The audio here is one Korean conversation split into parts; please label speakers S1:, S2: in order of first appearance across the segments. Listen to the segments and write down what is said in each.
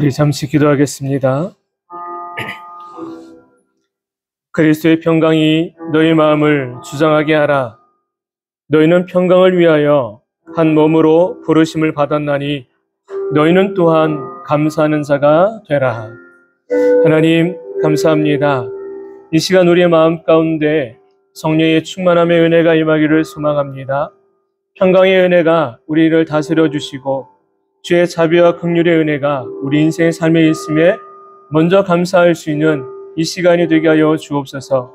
S1: 우리 잠시 기도하겠습니다. 그리스도의 평강이 너희 마음을 주장하게 하라. 너희는 평강을 위하여 한 몸으로 부르심을 받았나니 너희는 또한 감사하는 자가 되라. 하나님 감사합니다. 이 시간 우리의 마음 가운데 성령의 충만함의 은혜가 임하기를 소망합니다. 평강의 은혜가 우리를 다스려 주시고 주의 자비와 긍휼의 은혜가 우리 인생의 삶에 있음에 먼저 감사할 수 있는 이 시간이 되게 하여 주옵소서.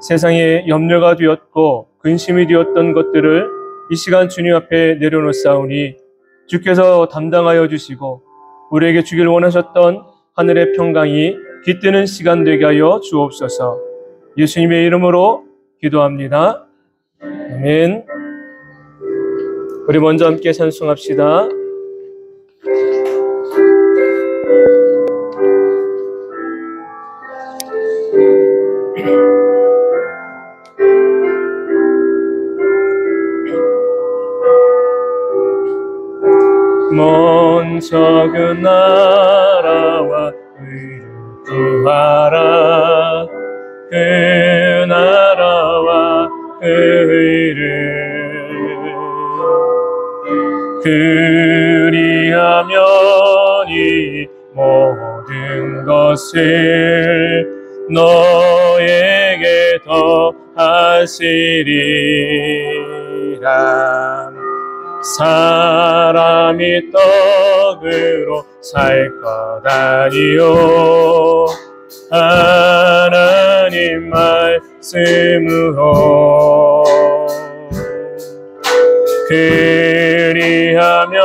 S1: 세상에 염려가 되었고 근심이 되었던 것들을 이 시간 주님 앞에 내려놓사오니 주께서 담당하여 주시고 우리에게 주길 원하셨던 하늘의 평강이 깃드는 시간 되게 하여 주옵소서. 예수님의 이름으로 기도합니다. 아멘. 우리 먼저 함께 찬송합시다. 먼저 그 나라와 의를 구하라. 그 나라와 그 의를 그리하면 이 모든 것을 너에게 더하시리라. 사람이 떡으로 살 것 아니요 하나님 말씀으로 그리하면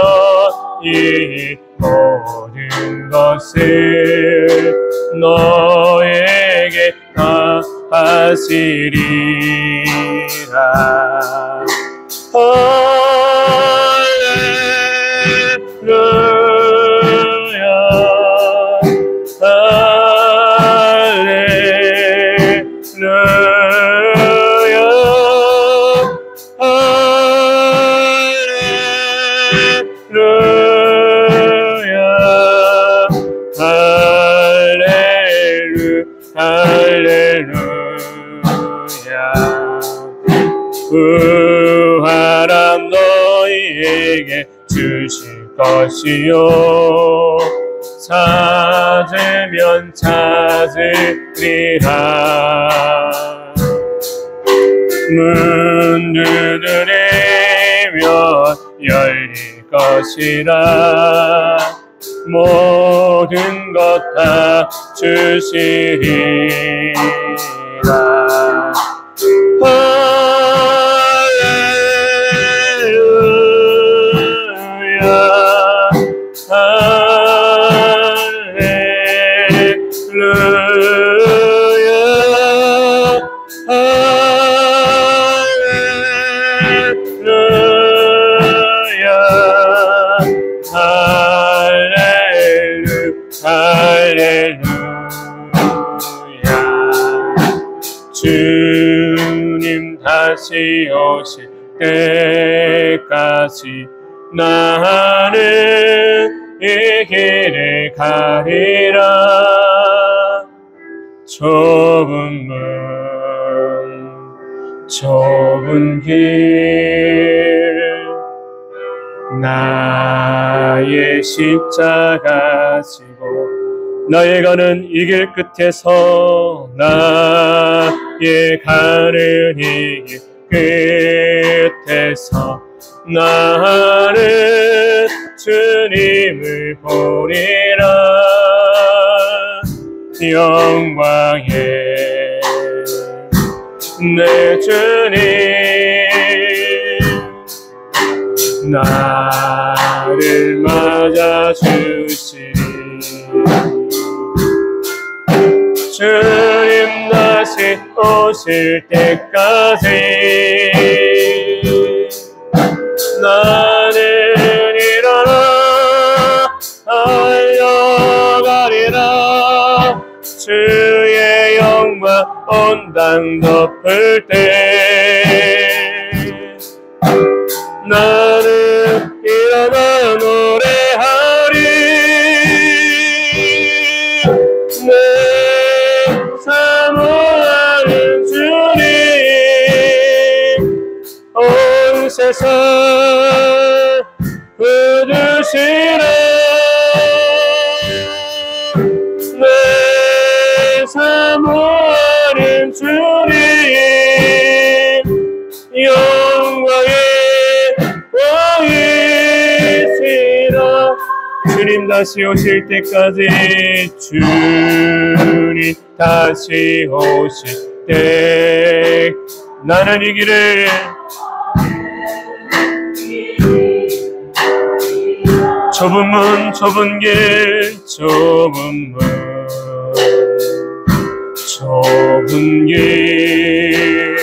S1: 이 모든 것을 너에게 다 하시리라. 부활함 너희에게 주실 것이요 찾으면 찾으리라. 문 두드리면 열릴 것이라. 모든 것 다 주시리라. 주님 다시 오실 때까지 나는 이 길을 가리라. 좁은 문 좁은 길 나의 십자가 지고 나의 가는 이 길 끝에서 나의 가는 이 길 끝에서 나는 주님을 보리라. 영광의 내 주님 나를 맞아주시리. 주님 다시 오실 때까지 나는 일어나 달려가리라. 주의 영광 온 땅 덮을 때 나는 일어나 노래하리. 세상 거두시라 내 사모하는 주님 영광의 왕이시라 주님 다시 오실 때까지 주님 다시 오실 때 나는 이 길을 좁은 문 좁은 길 좁은 문 좁은 길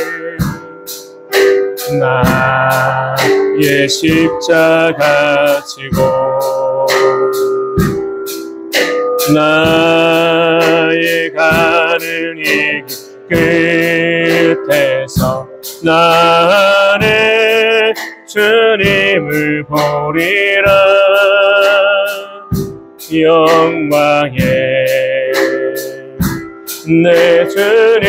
S1: 나의 십자가 지고 나의 가는 이 끝에서 나는 주님을 보리라 영광의 내 주님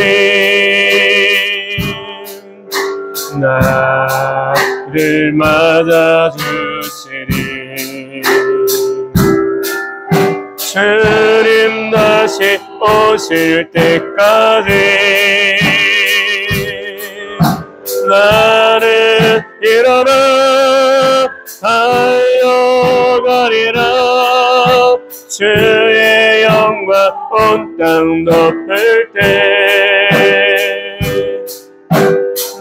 S1: 나를 맞아주시리 주님 다시 오실 때까지 나는 일어나 달려가리라 주의 영광 온 땅 덮을 때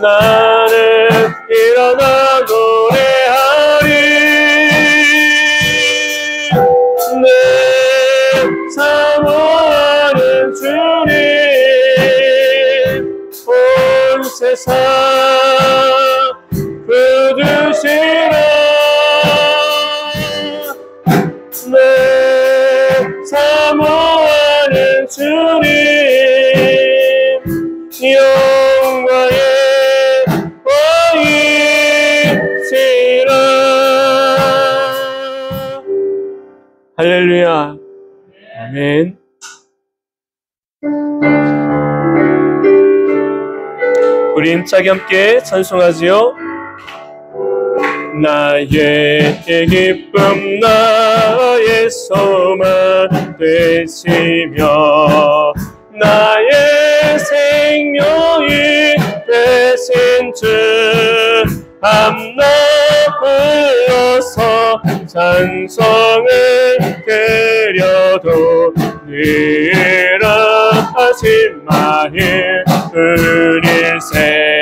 S1: 나는 일어나 노래하리 내 사모하는 주님 온 세상 거두시라 내 사모하는 주님 영광의 왕이시라 할렐루야 아멘. 우리 힘차게 함께 찬송하지요. 나의 기쁨 나의 소망 되시며 나의 생명이 되신 주 밤낮 불러서 찬송을 드려도 늘어하신 마일 은일세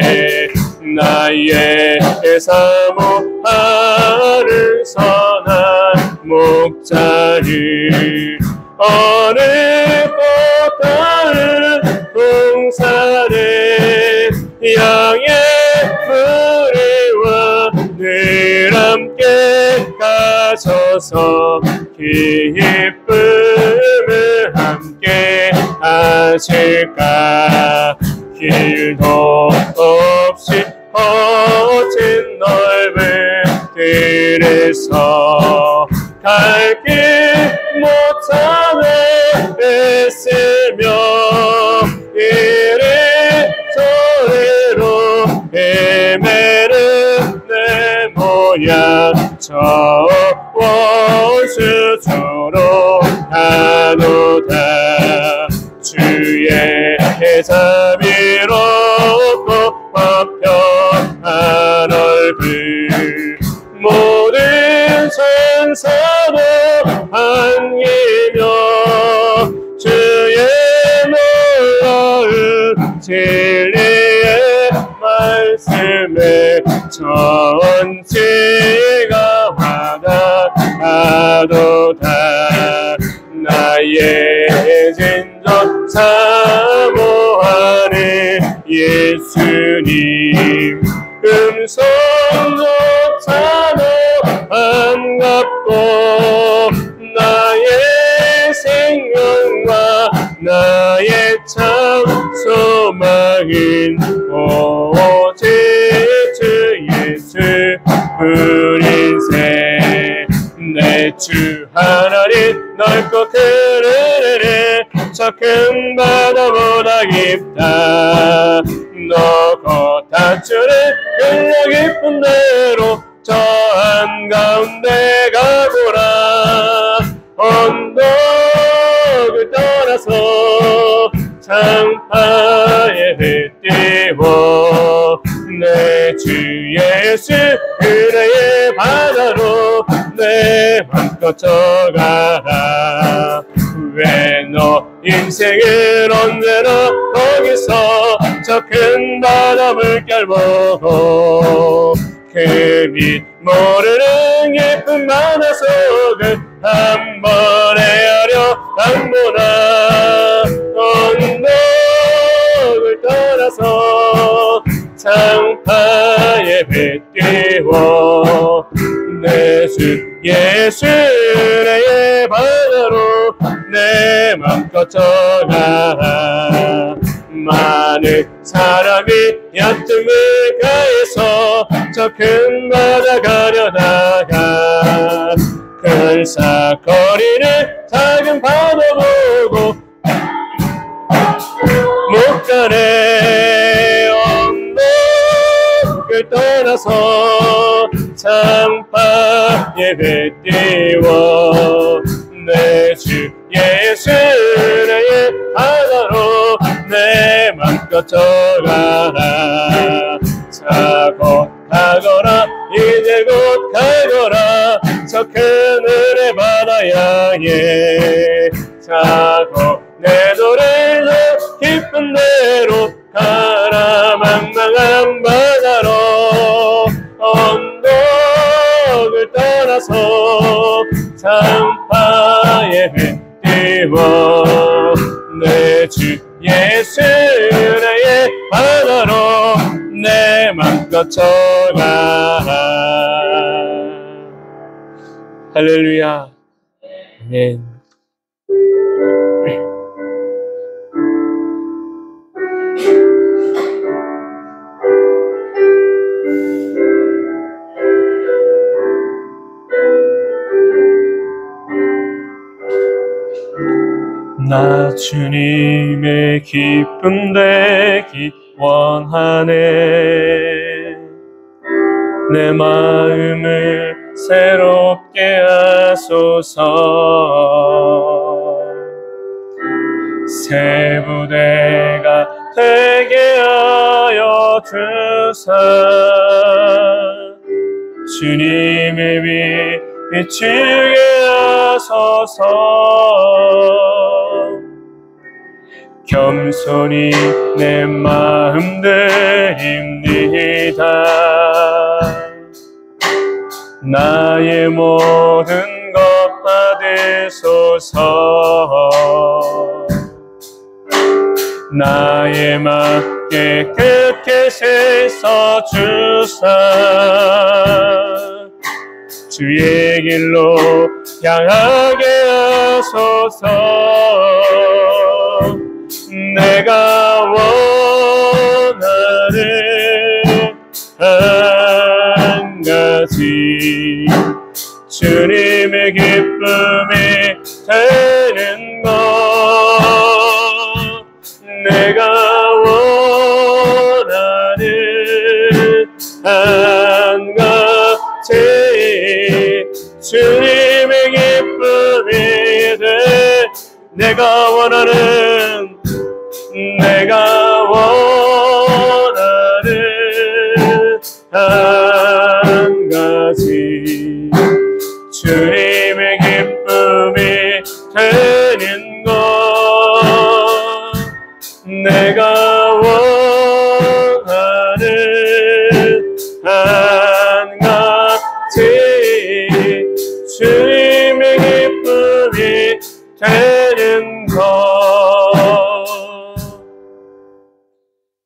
S1: 나의 사모하는 선한 목자를 어느 곳 다른 동산에 양의 무리와 늘 함께 가셔서 기쁨을 함께 하실까 길도 없이 거친 넓은 길에서 갈 길 못 찾아 애쓰며 이리저리로 헤매는 내 모양 저 원수처럼 하노다 주의 자비롭고 화평한 얼굴 모든 천사도 반기며 주의 놀라운 진리의 말씀에 전체가 와닿아도다 나의 진정 사모하는 예수님 음성조차도 반갑고 나의 생명과 나의 참 소망은 오직 주 예수 뿐인세 내 주 하나님 넓고 큰 은혜 저 큰 바다보다 깊다 너고 다투는 끌려 깊은 대로 저 한가운데 가보라. 언덕을 떠나서 창파에 빗띄워 내 주 예수 은혜의 바다로 내 맘껏 져가라. 왜 너 인생은 언제나 거기서 저 큰 바다 물결 보고 그 밑 모르는 깊은 바다 속을 한 번 헤아려 안 보나. 언덕을 떠나서 창파에 빗띄워 내 주 예수 은혜의 바다로 내 맘껏 져가라. 많은 사람이 얕은 물가에서 저 큰 바다 가려다가 글싹거리는 작은 바다 보고 못 가네. 언덕을 떠나서 창파에 빗띄워 내 주 예수 은혜의 바다로 내 맘껏 져가라. 자 곧 가거라 이제 곧 가거라 저 큰 은혜 바다 향해. 자 곧 내 노래를 깊은 데로 가라. 망망한 바다로 언덕을 떠나서 창파에 빗띄워 내 주 예수 은혜의 바다로 내 맘껏 져가라. 할렐루야. 아멘. 나 주님의 기쁨 되기 원하네. 내 마음을 새롭게 하소서. 새 부대가 되게 하여 주사 주님의 빛 비추게 하소서. 겸손히 내 마음 드립니다. 나의 모든 것 받으소서. 나의 맘 깨끗게 씻어 주사 주의 길로 향하게 하소서. 내가 원하는 한 가지 주님의 기쁨이 되는 것. 내가 원하는 한 가지 주님의 기쁨이 돼. 내가 원하는 한 가지 주님의 기쁨이 되는 것. 내가 원하는 한 가지 주님의 기쁨이 되는 것.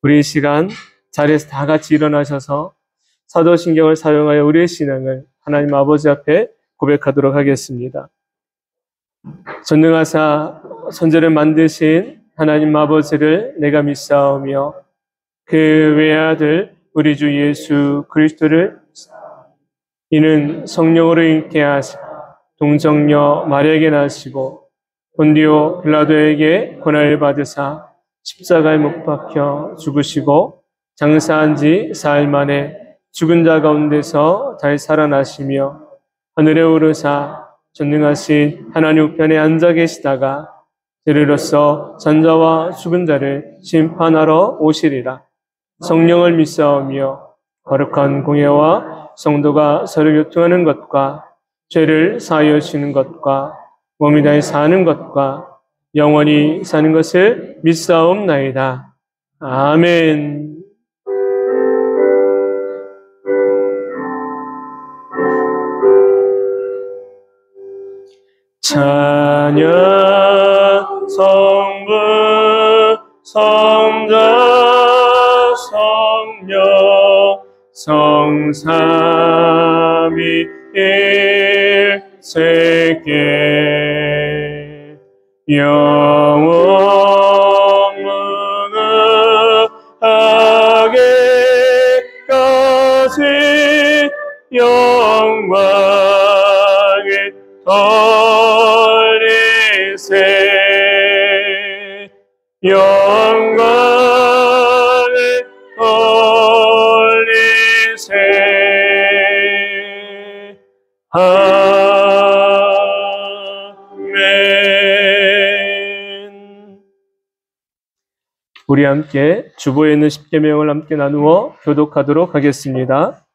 S1: 우리 이 시간 자리에서 다 같이 일어나셔서 사도신경을 사용하여 우리의 신앙을 하나님 아버지 앞에 고백하도록 하겠습니다. 전능하사 천지를 만드신 하나님 아버지를 내가 믿사오며 그 외아들 우리 주 예수 그리스도를 이는 성령으로 잉태 하시고 동정녀 마리아에게 나시고 본디오 빌라도에게 고난을 받으사 십자가에 못 박혀 죽으시고 장사한 지 사흘 만에 죽은 자 가운데서 다시 살아나시며 하늘에 오르사 전능하신 하나님 우편에 앉아 계시다가 이르러서 전자와 죽은 자를 심판하러 오시리라. 성령을 믿사오며 거룩한 공예와 성도가 서로 교통하는 것과 죄를 사하여 주는 것과 몸이 다해 사는 것과 영원히 사는 것을 믿사옵나이다. 아멘. 찬양 성부 성자 성령 성삼위 일체계 영원 무궁하게까지 영광을 돌리세 영광을 돌리세 아멘. 우리 함께 주보에 있는 십계명을 함께 나누어 교독하도록 하겠습니다.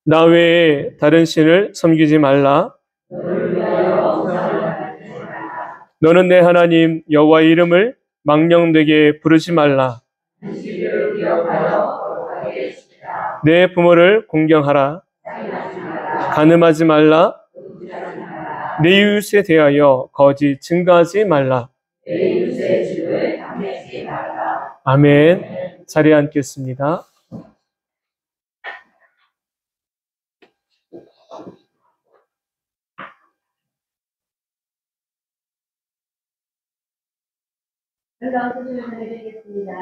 S1: 나 외에 다른 신을 섬기지 말라. 너는 내 하나님 여호와의 이름을 망령되게 부르지 말라. 내 부모를 공경하라. 간음하지 말라. 내 이웃에 대하여 거짓 증거하지 말라. 아멘. 자리에 앉겠습니다.
S2: 반가운 소식을 전해드리겠습니다.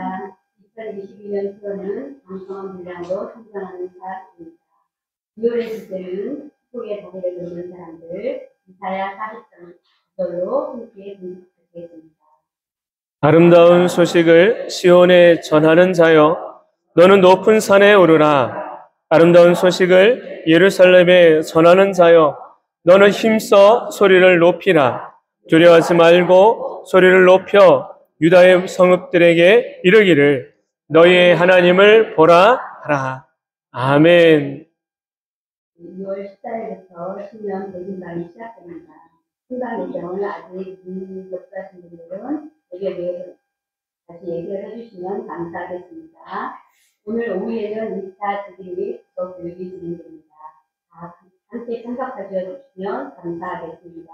S2: 2022년 9월은 방송한 분량으로 성장하는 사입니다. 2월의 주제는 축복의 다리를 놓는 사람들, 이사야 40장절로 함께 분석하겠습니다.
S1: 아름다운 소식을 시온에 전하는 자여, 너는 높은 산에 오르라. 아름다운 소식을 예루살렘에 전하는 자여, 너는 힘써 소리를 높이라. 두려워하지 말고 소리를 높여 유다의 성읍들에게 이르기를 너희의 하나님을 보라 하라. 아멘.
S2: 6월 14일부터 신년 대진방이 시작됩니다. 신방 일정을 아직 미접하신 분들은 여기에 다시 얘기를 해주시면 감사하겠습니다. 오늘 오후에는 2차 주기 및 수업 교육이 진행됩니다. 함께 참석하셔주시면 감사하겠습니다.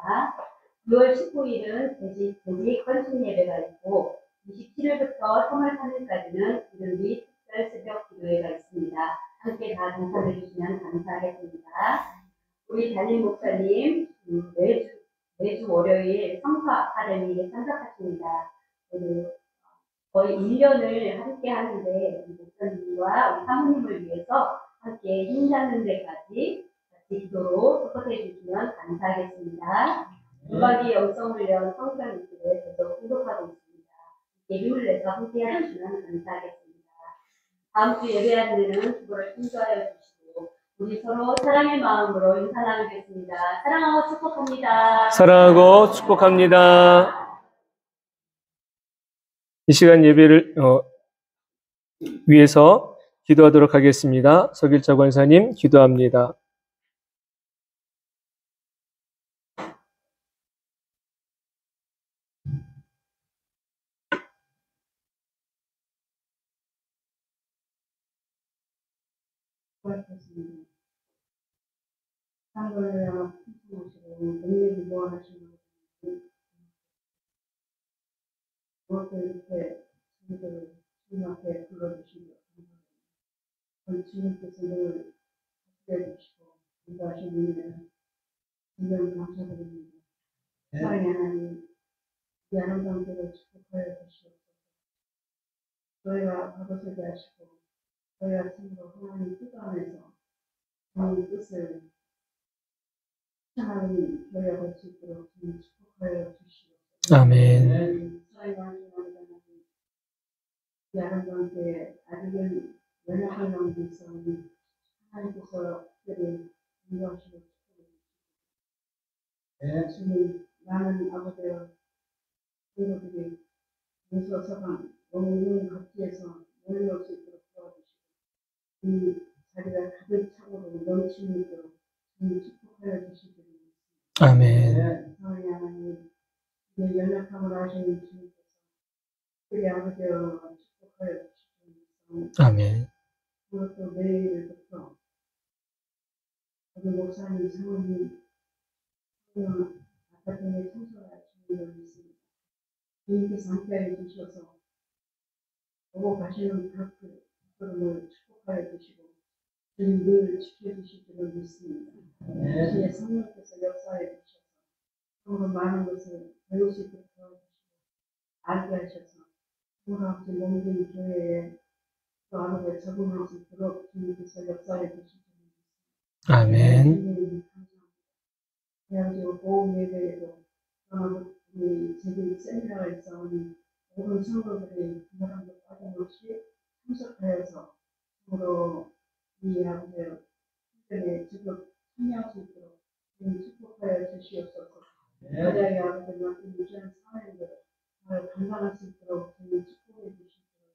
S2: 6월 19일은 대식 헌신 예배가 있고 27일부터 3월 3일까지는 기도 및 특별 새벽 기도회가 있습니다. 함께 다 동참해 주시면 감사하겠습니다. 우리 담임 목사님 매주 월요일 성서 아카데미에 참석하십니다. 거의 1년을 함께 하는데 목사님과 우리 사모님을 위해서 함께 힘잡는 데까지 같이 기도로 서포트해 주시면 감사하겠습니다. 두가지 영성훈련 성수일에 계속 공독하고 있습니다. 힘을 내서 함께 해주시면 감사하겠습니다. 다음 주 예배하는 데는 주보를 신조하여 주시고 우리 서로 사랑의 마음으로 인사 나누겠습니다. 사랑하고 축복합니다.
S1: 사랑하고 축복합니다. 이 시간 예배를 위해서 기도하도록 하겠습니다. 서길자 권사님 기도합니다.
S2: 상관을 신청하시고 능력이 무한하시는 무엇을 이렇게 주님을 주님 앞에 불러주시고 주님께서 늘 함께해 주시고 인도하신 분이는 진정 감사드립니다. 사랑의 하나님, 이 아름다운 때를 축복하여 주시옵소서. 저희가 받아서게 하시고 저희가 참으로 하나님 뜻 안에서 주님 뜻을 하나님 저희가 할 수 있도록 주님 축복하여 주시옵소서.
S1: 아멘.
S2: 이 아름다운 때에 아직은 연약한 가운데 있어오니 하나님께서 특별히 인도하시고 주님 많은 아버지와 친구들이 무서서방 너무 각지에서 몰려올 수 있도록 도와주시고 이 자리가 가득 차고도 넘치는 있도록 주님 축복하여 주시기를
S1: 아멘.
S2: 사랑의 하나님 이 연약함을 아시는 주님께서 특별히 아버지와 축복하여 주시기
S1: 아멘.
S2: 그것도 내일부터 우리 목사님 사모님 아파트에 청소할 준비를 있습니다. 주님께서 함께하여 주셔서 오고 가시는 그 걸음을 축복하여 주시고 주님 늘 지켜주실 줄을 믿습니다. 주의 성령께서 역사해 주셔서 정말 많은 것을 배울 수 있도록 도와주시고 알게 하셔서 정말 아버지 몸된 교회에 또 아버지의 적응할 수 있도록 주님께서 역사해 주실 줄을 믿습니다.
S1: 아멘.
S2: 주님 감사합니다. 아버지 보험 예배에도 우리 제기 세미나가 있어오니 모든 성도들이 그 사람도 빠짐없이 참석하여서 서로 이 아버지의 특별히 지금 참여할 수 있도록 주님 축복하여 주시옵소서. 가자의 아버지 맡은 유지한 사회를 잘 감당할 수 있도록 주님 축복해 주시옵소서.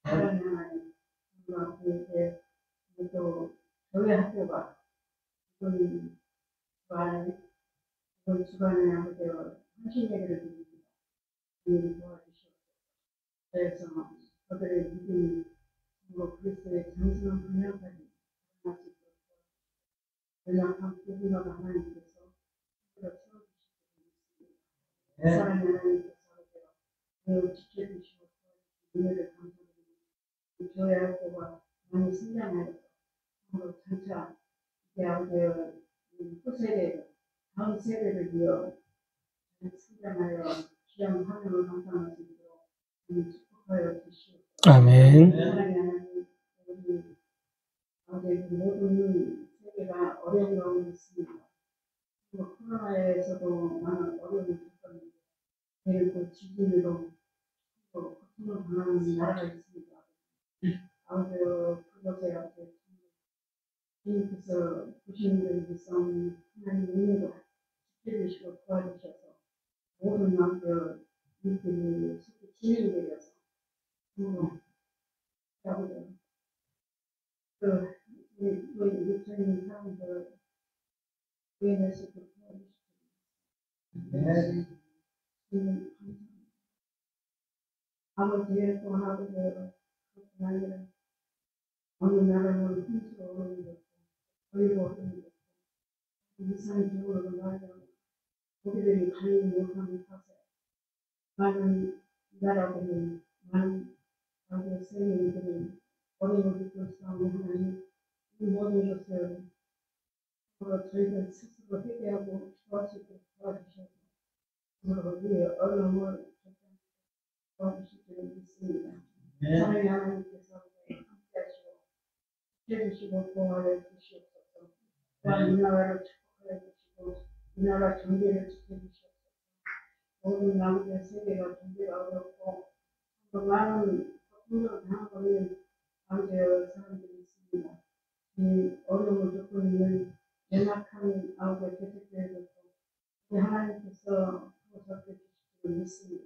S2: 사랑의 하나님, 정말 아버지에게 또 저희 학교가 이번 주간에 아버지와 헌신 예배를 드립니다. 주님 도와주시옵소서. 그래서 저들의 믿음이 그리고 그리스도의 장성한 분량까지 일어날 수 있도록 연약한 부분마다 하나님께서 채워주시기 바랍니다. 사랑의 하나님께서 늘 지켜주시고 은혜를 감사드립니다. 교회 학교가 많이 성장하여서 서로 장차 이제 아버지의 후세대 다음 세대를 위하여 성장하여 귀한 사명을 감당할 수 있도록 축복하여 주시옵소서.
S1: 아멘.
S2: 사랑의 하나님, 우리 아버지 모든 세계가 어려운 가운데 있습니다. 그리고 코로나에서도 많은 어려움을 겪었는데 그리고 지진으로 또 고통을 당하는 나라가 있습니다. 아버지 그것에 아버지 주님께서 부신들을 위해서 하나님 은혜로 지켜주시고 도와주셔서 모든 남들 일들이 쉽게 진행되어서 아버지 그 유치원 사람들 구해낼 수 있도록 도와주시고 아버지의 또 아버지의 그것뿐 아니라 어느 나라는 홍수로 오는 것도 거리로 오는 것도 이상 기후로 말하자면 우리들이 관리 못하는 탓에 많은 나라들이 많은 아버지의 세계인들이 어려움을 겪고 싸우는 하나님 이 모든 것을 저희들 스스로 회개하고 기도할 수 있도록 도와주셔서 서로 우리의 어려움을 도와주실 줄 믿습니다. 사랑의 하나님께서 함께하시고 지켜주시고 보호하여 주시옵소서. 또한 이 나라를 축복하여 주시고 이 나라 경제를 지켜주시옵소서. 모든 아버지의 세계가 경제가 어렵고 또 많은 고통을 당하고 있는 아버지의 사람들이 있습니다. 이 어려움을 겪고 있는 연약한 아버지의 대책들에도 우리 하나님께서 보살펴 주실 줄 믿습니다.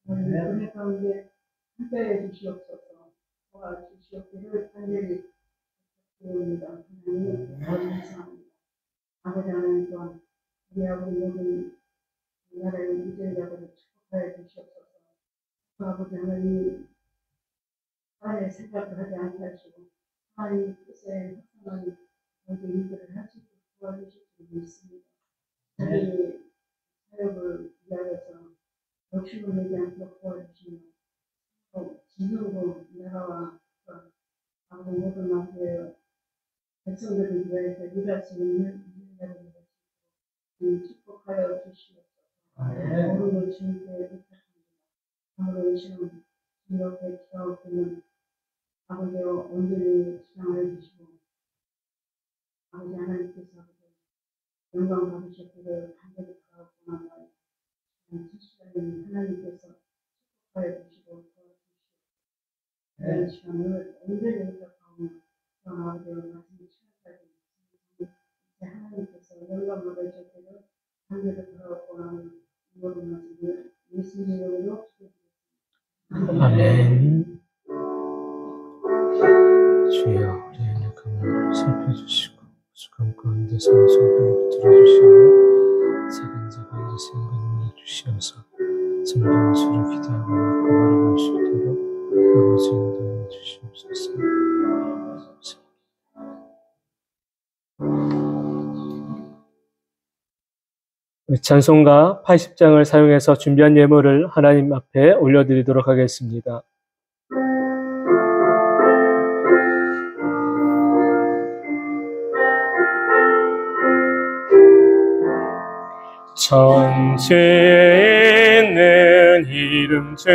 S2: 은혜 가운데 함께해 주시옵소서. 도와주시옵기를 간절히 부탁드립니다. 하나님 감사합니다. 아버지 하나님 또한 우리 아버지 모든 나라의 유전자들을 축복하여 주시옵소서. 아버지 하나님 사람의 생각을 하지 않게 하시고 하나님 뜻에 합당한 모든 일들을 할 수 있도록 도와주실 줄 믿습니다. 자기 사역을 위하여서 욕심을 내지 않도록 도와주시며 또 진정으로 나라와 아버지 모든 나라의 백성들을 위하여서 일할 수 있는 인자를 축복하여 주시옵소서. 모든 걸 주님께 부탁합니다. 아무로 이 시간 주님께 기도하고 있는 아버지와 온전히 주장하여 주시고 아버지 하나님께서 영광 받으셨기를 간절히 바라고 나아가요. 첫 시간에는 하나님께서 축복하여 주시고 도와주시옵소서. 이런 시간을 온전히 응답하고 아버지의 말씀을 취하게 이제 하나님께서 영광을 주시기를 하늘을 바라보고 나는 모든 말씀을 예수님의 이름으로 기도드립니다.
S1: 아멘. 주여, 우리의 약함을 살펴주시고 수감 가운데 산소를 들어주시고 작은 자가 이제 생각을 주시어서 성도의 수를 기도하고 믿고 바라볼 수 있도록 아버지 인도해 주시옵소서. 찬송가 80장을 사용해서 준비한 예물을 하나님 앞에 올려드리도록 하겠습니다. 천지에 있는 이름 중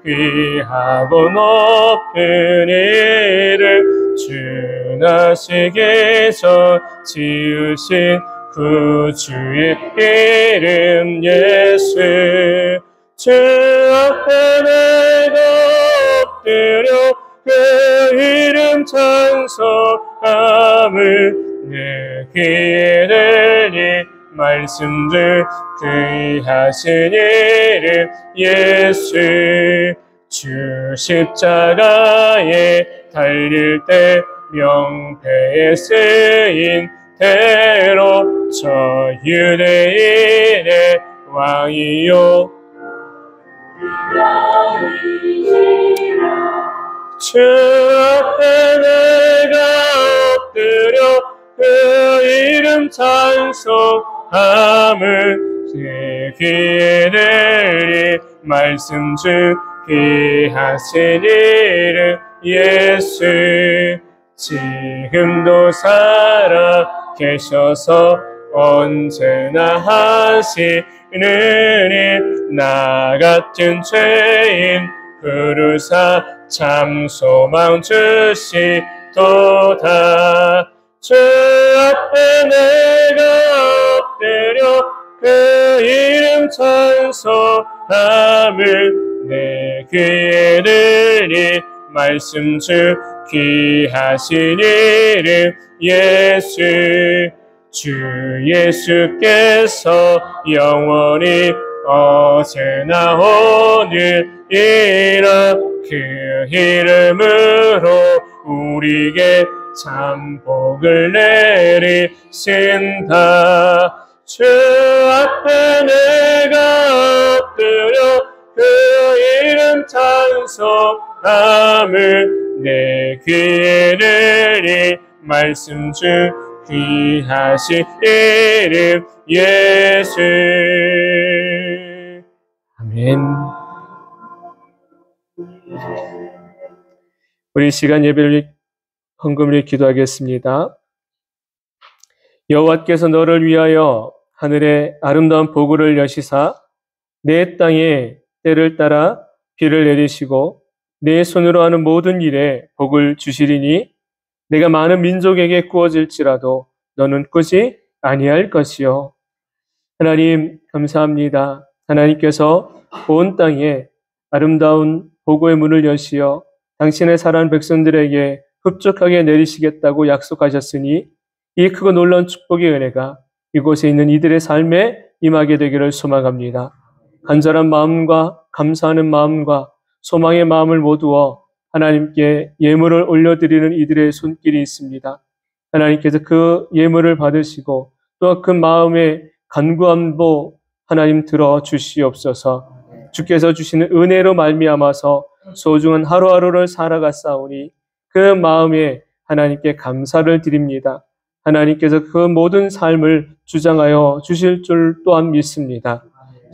S1: 귀하고 높은 이름 주 나시기서 지으신 구주의 이름 예수 주 앞에 내가 엎드려 그 이름 찬송함을 내 귀에 들리 말씀 중 귀하신 이름 예수 주 십자가에 달릴 때 명패에 쓰인 대로 저 유대인의 왕이요 주 앞에 내가 엎드려 그 이름 찬송함을 내 귀에 들리 말씀 중 귀하신 이름 예수 지금도 살아 계셔서 언제나 하시는 일 나 같은 죄인 부르사 참 소망 주시도다 주 앞에 내가 엎드려 그 이름 찬송함을 내 귀에 들리 말씀 중 귀하신 이름 예수 주 예수께서 영원히 어제나 오늘이라 그 이름으로 우리에게 참 복을 내리신다 주 앞에 내가 엎드려 그 이름 찬송함을 내 귀에 들리 말씀 중 귀하신 이름 예수 아멘. 우리 시간 예배를 헌금을 기도하겠습니다. 여호와께서 너를 위하여 하늘에 아름다운 보고를 여시사 내 땅에 때를 따라 비를 내리시고 내 손으로 하는 모든 일에 복을 주시리니 내가 많은 민족에게 구워질지라도 너는 꾸지 아니할 것이요. 하나님 감사합니다. 하나님께서 온 땅에 아름다운 보고의 문을 여시어 당신의 사랑하는 백성들에게 흡족하게 내리시겠다고 약속하셨으니 이 크고 놀라운 축복의 은혜가 이곳에 있는 이들의 삶에 임하게 되기를 소망합니다. 간절한 마음과 감사하는 마음과 소망의 마음을 모두어 하나님께 예물을 올려드리는 이들의 손길이 있습니다. 하나님께서 그 예물을 받으시고 또 그 마음의 간구함도 하나님 들어 주시옵소서. 주께서 주시는 은혜로 말미암아서 소중한 하루하루를 살아갔사오니 그 마음에 하나님께 감사를 드립니다. 하나님께서 그 모든 삶을 주장하여 주실 줄 또한 믿습니다.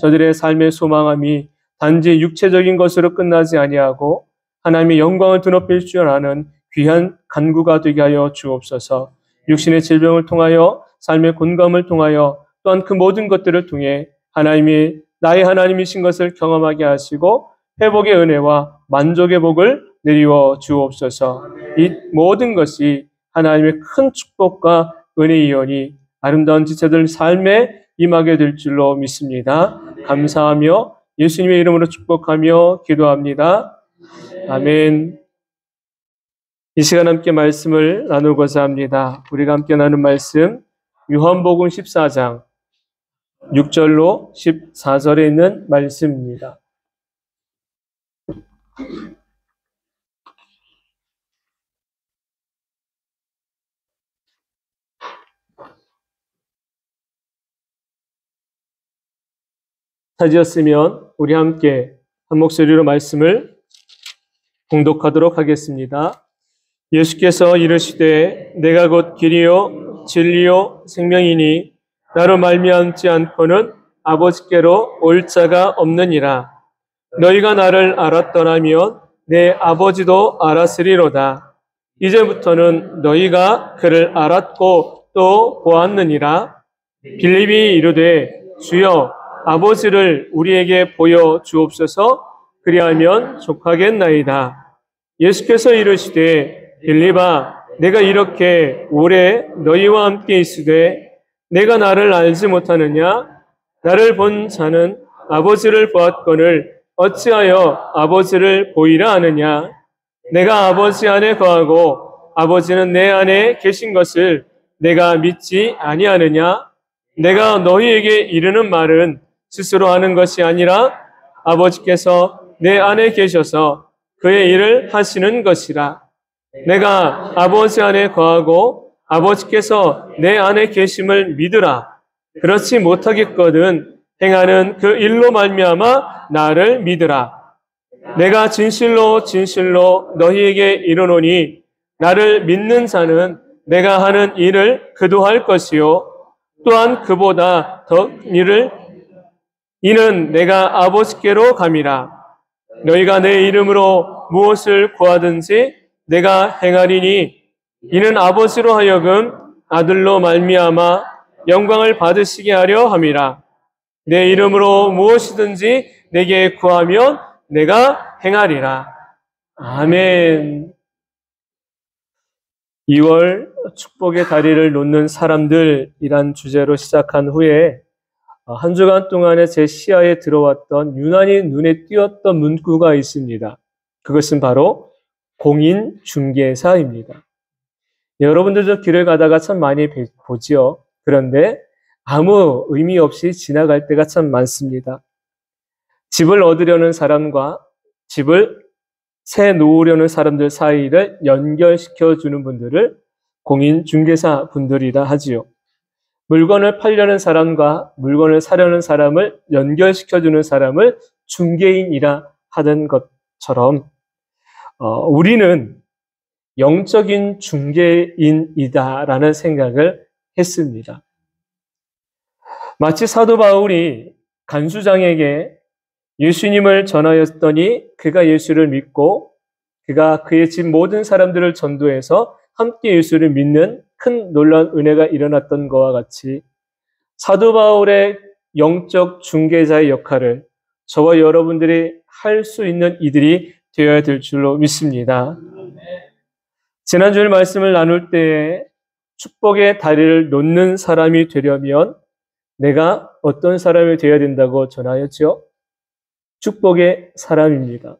S1: 저들의 삶의 소망함이 단지 육체적인 것으로 끝나지 아니하고 하나님의 영광을 드높일 줄 아는 귀한 간구가 되게 하여 주옵소서. 육신의 질병을 통하여 삶의 곤감을 통하여 또한 그 모든 것들을 통해 하나님이 나의 하나님이신 것을 경험하게 하시고 회복의 은혜와 만족의 복을 내리워 주옵소서. 이 모든 것이 하나님의 큰 축복과 은혜이오니 아름다운 지체들 삶에 임하게 될 줄로 믿습니다. 감사하며 예수님의 이름으로 축복하며 기도합니다. 아멘. 이 시간 함께 말씀을 나누고자 합니다. 우리가 함께 나눈 말씀 요한복음 14장 6절로 14절에 있는 말씀입니다. 찾으셨으면 우리 함께 한 목소리로 말씀을 봉독하도록 하겠습니다. 예수께서 이르시되 내가 곧 길이요 진리요 생명이니 나로 말미암지 않고는 아버지께로 올 자가 없느니라. 너희가 나를 알았더라면 내 아버지도 알았으리로다. 이제부터는 너희가 그를 알았고 또 보았느니라. 빌립이 이르되 주여 아버지를 우리에게 보여 주옵소서. 그리하면 족하겠나이다. 예수께서 이르시되 빌립아 내가 이렇게 오래 너희와 함께 있으되 내가 나를 알지 못하느냐? 나를 본 자는 아버지를 보았거늘 어찌하여 아버지를 보이라 하느냐? 내가 아버지 안에 거하고 아버지는 내 안에 계신 것을 내가 믿지 아니하느냐? 내가 너희에게 이르는 말은 스스로 하는 것이 아니라 아버지께서 내 안에 계셔서 그의 일을 하시는 것이라. 내가 아버지 안에 거하고 아버지께서 내 안에 계심을 믿으라. 그렇지 못하겠거든 행하는 그 일로 말미암아 나를 믿으라. 내가 진실로 진실로 너희에게 이르노니 나를 믿는 자는 내가 하는 일을 그도 할 것이요 또한 그보다 더 일을 이는 내가 아버지께로 감이라. 너희가 내 이름으로 무엇을 구하든지 내가 행하리니 이는 아버지로 하여금 아들로 말미암아 영광을 받으시게 하려 함이라. 내 이름으로 무엇이든지 내게 구하면 내가 행하리라. 아멘. 2월 축복의 다리를 놓는 사람들이란 주제로 시작한 후에 한 주간 동안에 제 시야에 들어왔던 유난히 눈에 띄었던 문구가 있습니다. 그것은 바로 공인중개사입니다. 여러분들도 길을 가다가 참 많이 보지요. 그런데 아무 의미 없이 지나갈 때가 참 많습니다. 집을 얻으려는 사람과 집을 새 놓으려는 사람들 사이를 연결시켜주는 분들을 공인중개사 분들이라 하지요. 물건을 팔려는 사람과 물건을 사려는 사람을 연결시켜주는 사람을 중개인이라 하는 것처럼 우리는 영적인 중개인이다라는 생각을 했습니다. 마치 사도 바울이 간수장에게 예수님을 전하였더니 그가 예수를 믿고 그가 그의 집 모든 사람들을 전도해서 함께 예수를 믿는 큰 놀라운 은혜가 일어났던 것과 같이 사도 바울의 영적 중개자의 역할을 저와 여러분들이 할 수 있는 이들이 되어야 될 줄로 믿습니다. 지난주에 말씀을 나눌 때에 축복의 다리를 놓는 사람이 되려면 내가 어떤 사람이 되어야 된다고 전하였죠? 축복의 사람입니다.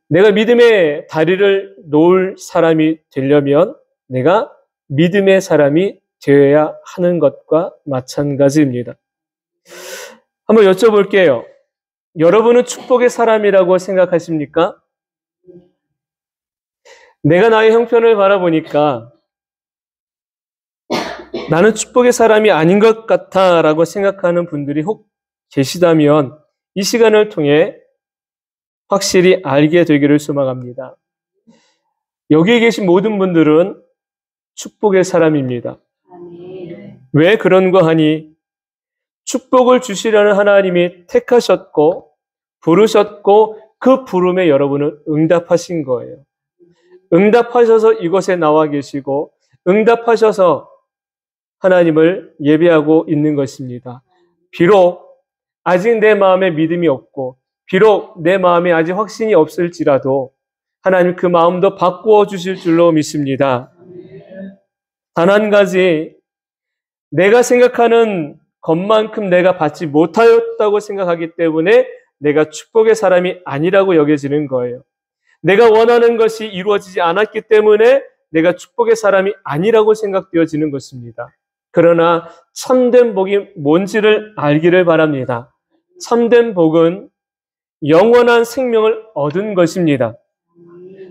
S1: 내가 믿음의 다리를 놓을 사람이 되려면 내가 믿음의 사람이 되어야 하는 것과 마찬가지입니다. 한번 여쭤볼게요. 여러분은 축복의 사람이라고 생각하십니까? 내가 나의 형편을 바라보니까 나는 축복의 사람이 아닌 것 같아 라고 생각하는 분들이 혹 계시다면 이 시간을 통해 확실히 알게 되기를 소망합니다. 여기에 계신 모든 분들은 축복의 사람입니다. 왜 그런가 하니 축복을 주시려는 하나님이 택하셨고 부르셨고 그 부름에 여러분은 응답하신 거예요. 응답하셔서 이곳에 나와 계시고 응답하셔서 하나님을 예배하고 있는 것입니다. 비록 아직 내 마음에 믿음이 없고 비록 내 마음에 아직 확신이 없을지라도 하나님 그 마음도 바꾸어 주실 줄로 믿습니다. 단 한 가지, 내가 생각하는 것만큼 내가 받지 못하였다고 생각하기 때문에 내가 축복의 사람이 아니라고 여겨지는 거예요. 내가 원하는 것이 이루어지지 않았기 때문에 내가 축복의 사람이 아니라고 생각되어지는 것입니다. 그러나 참된 복이 뭔지를 알기를 바랍니다. 참된 복은 영원한 생명을 얻은 것입니다.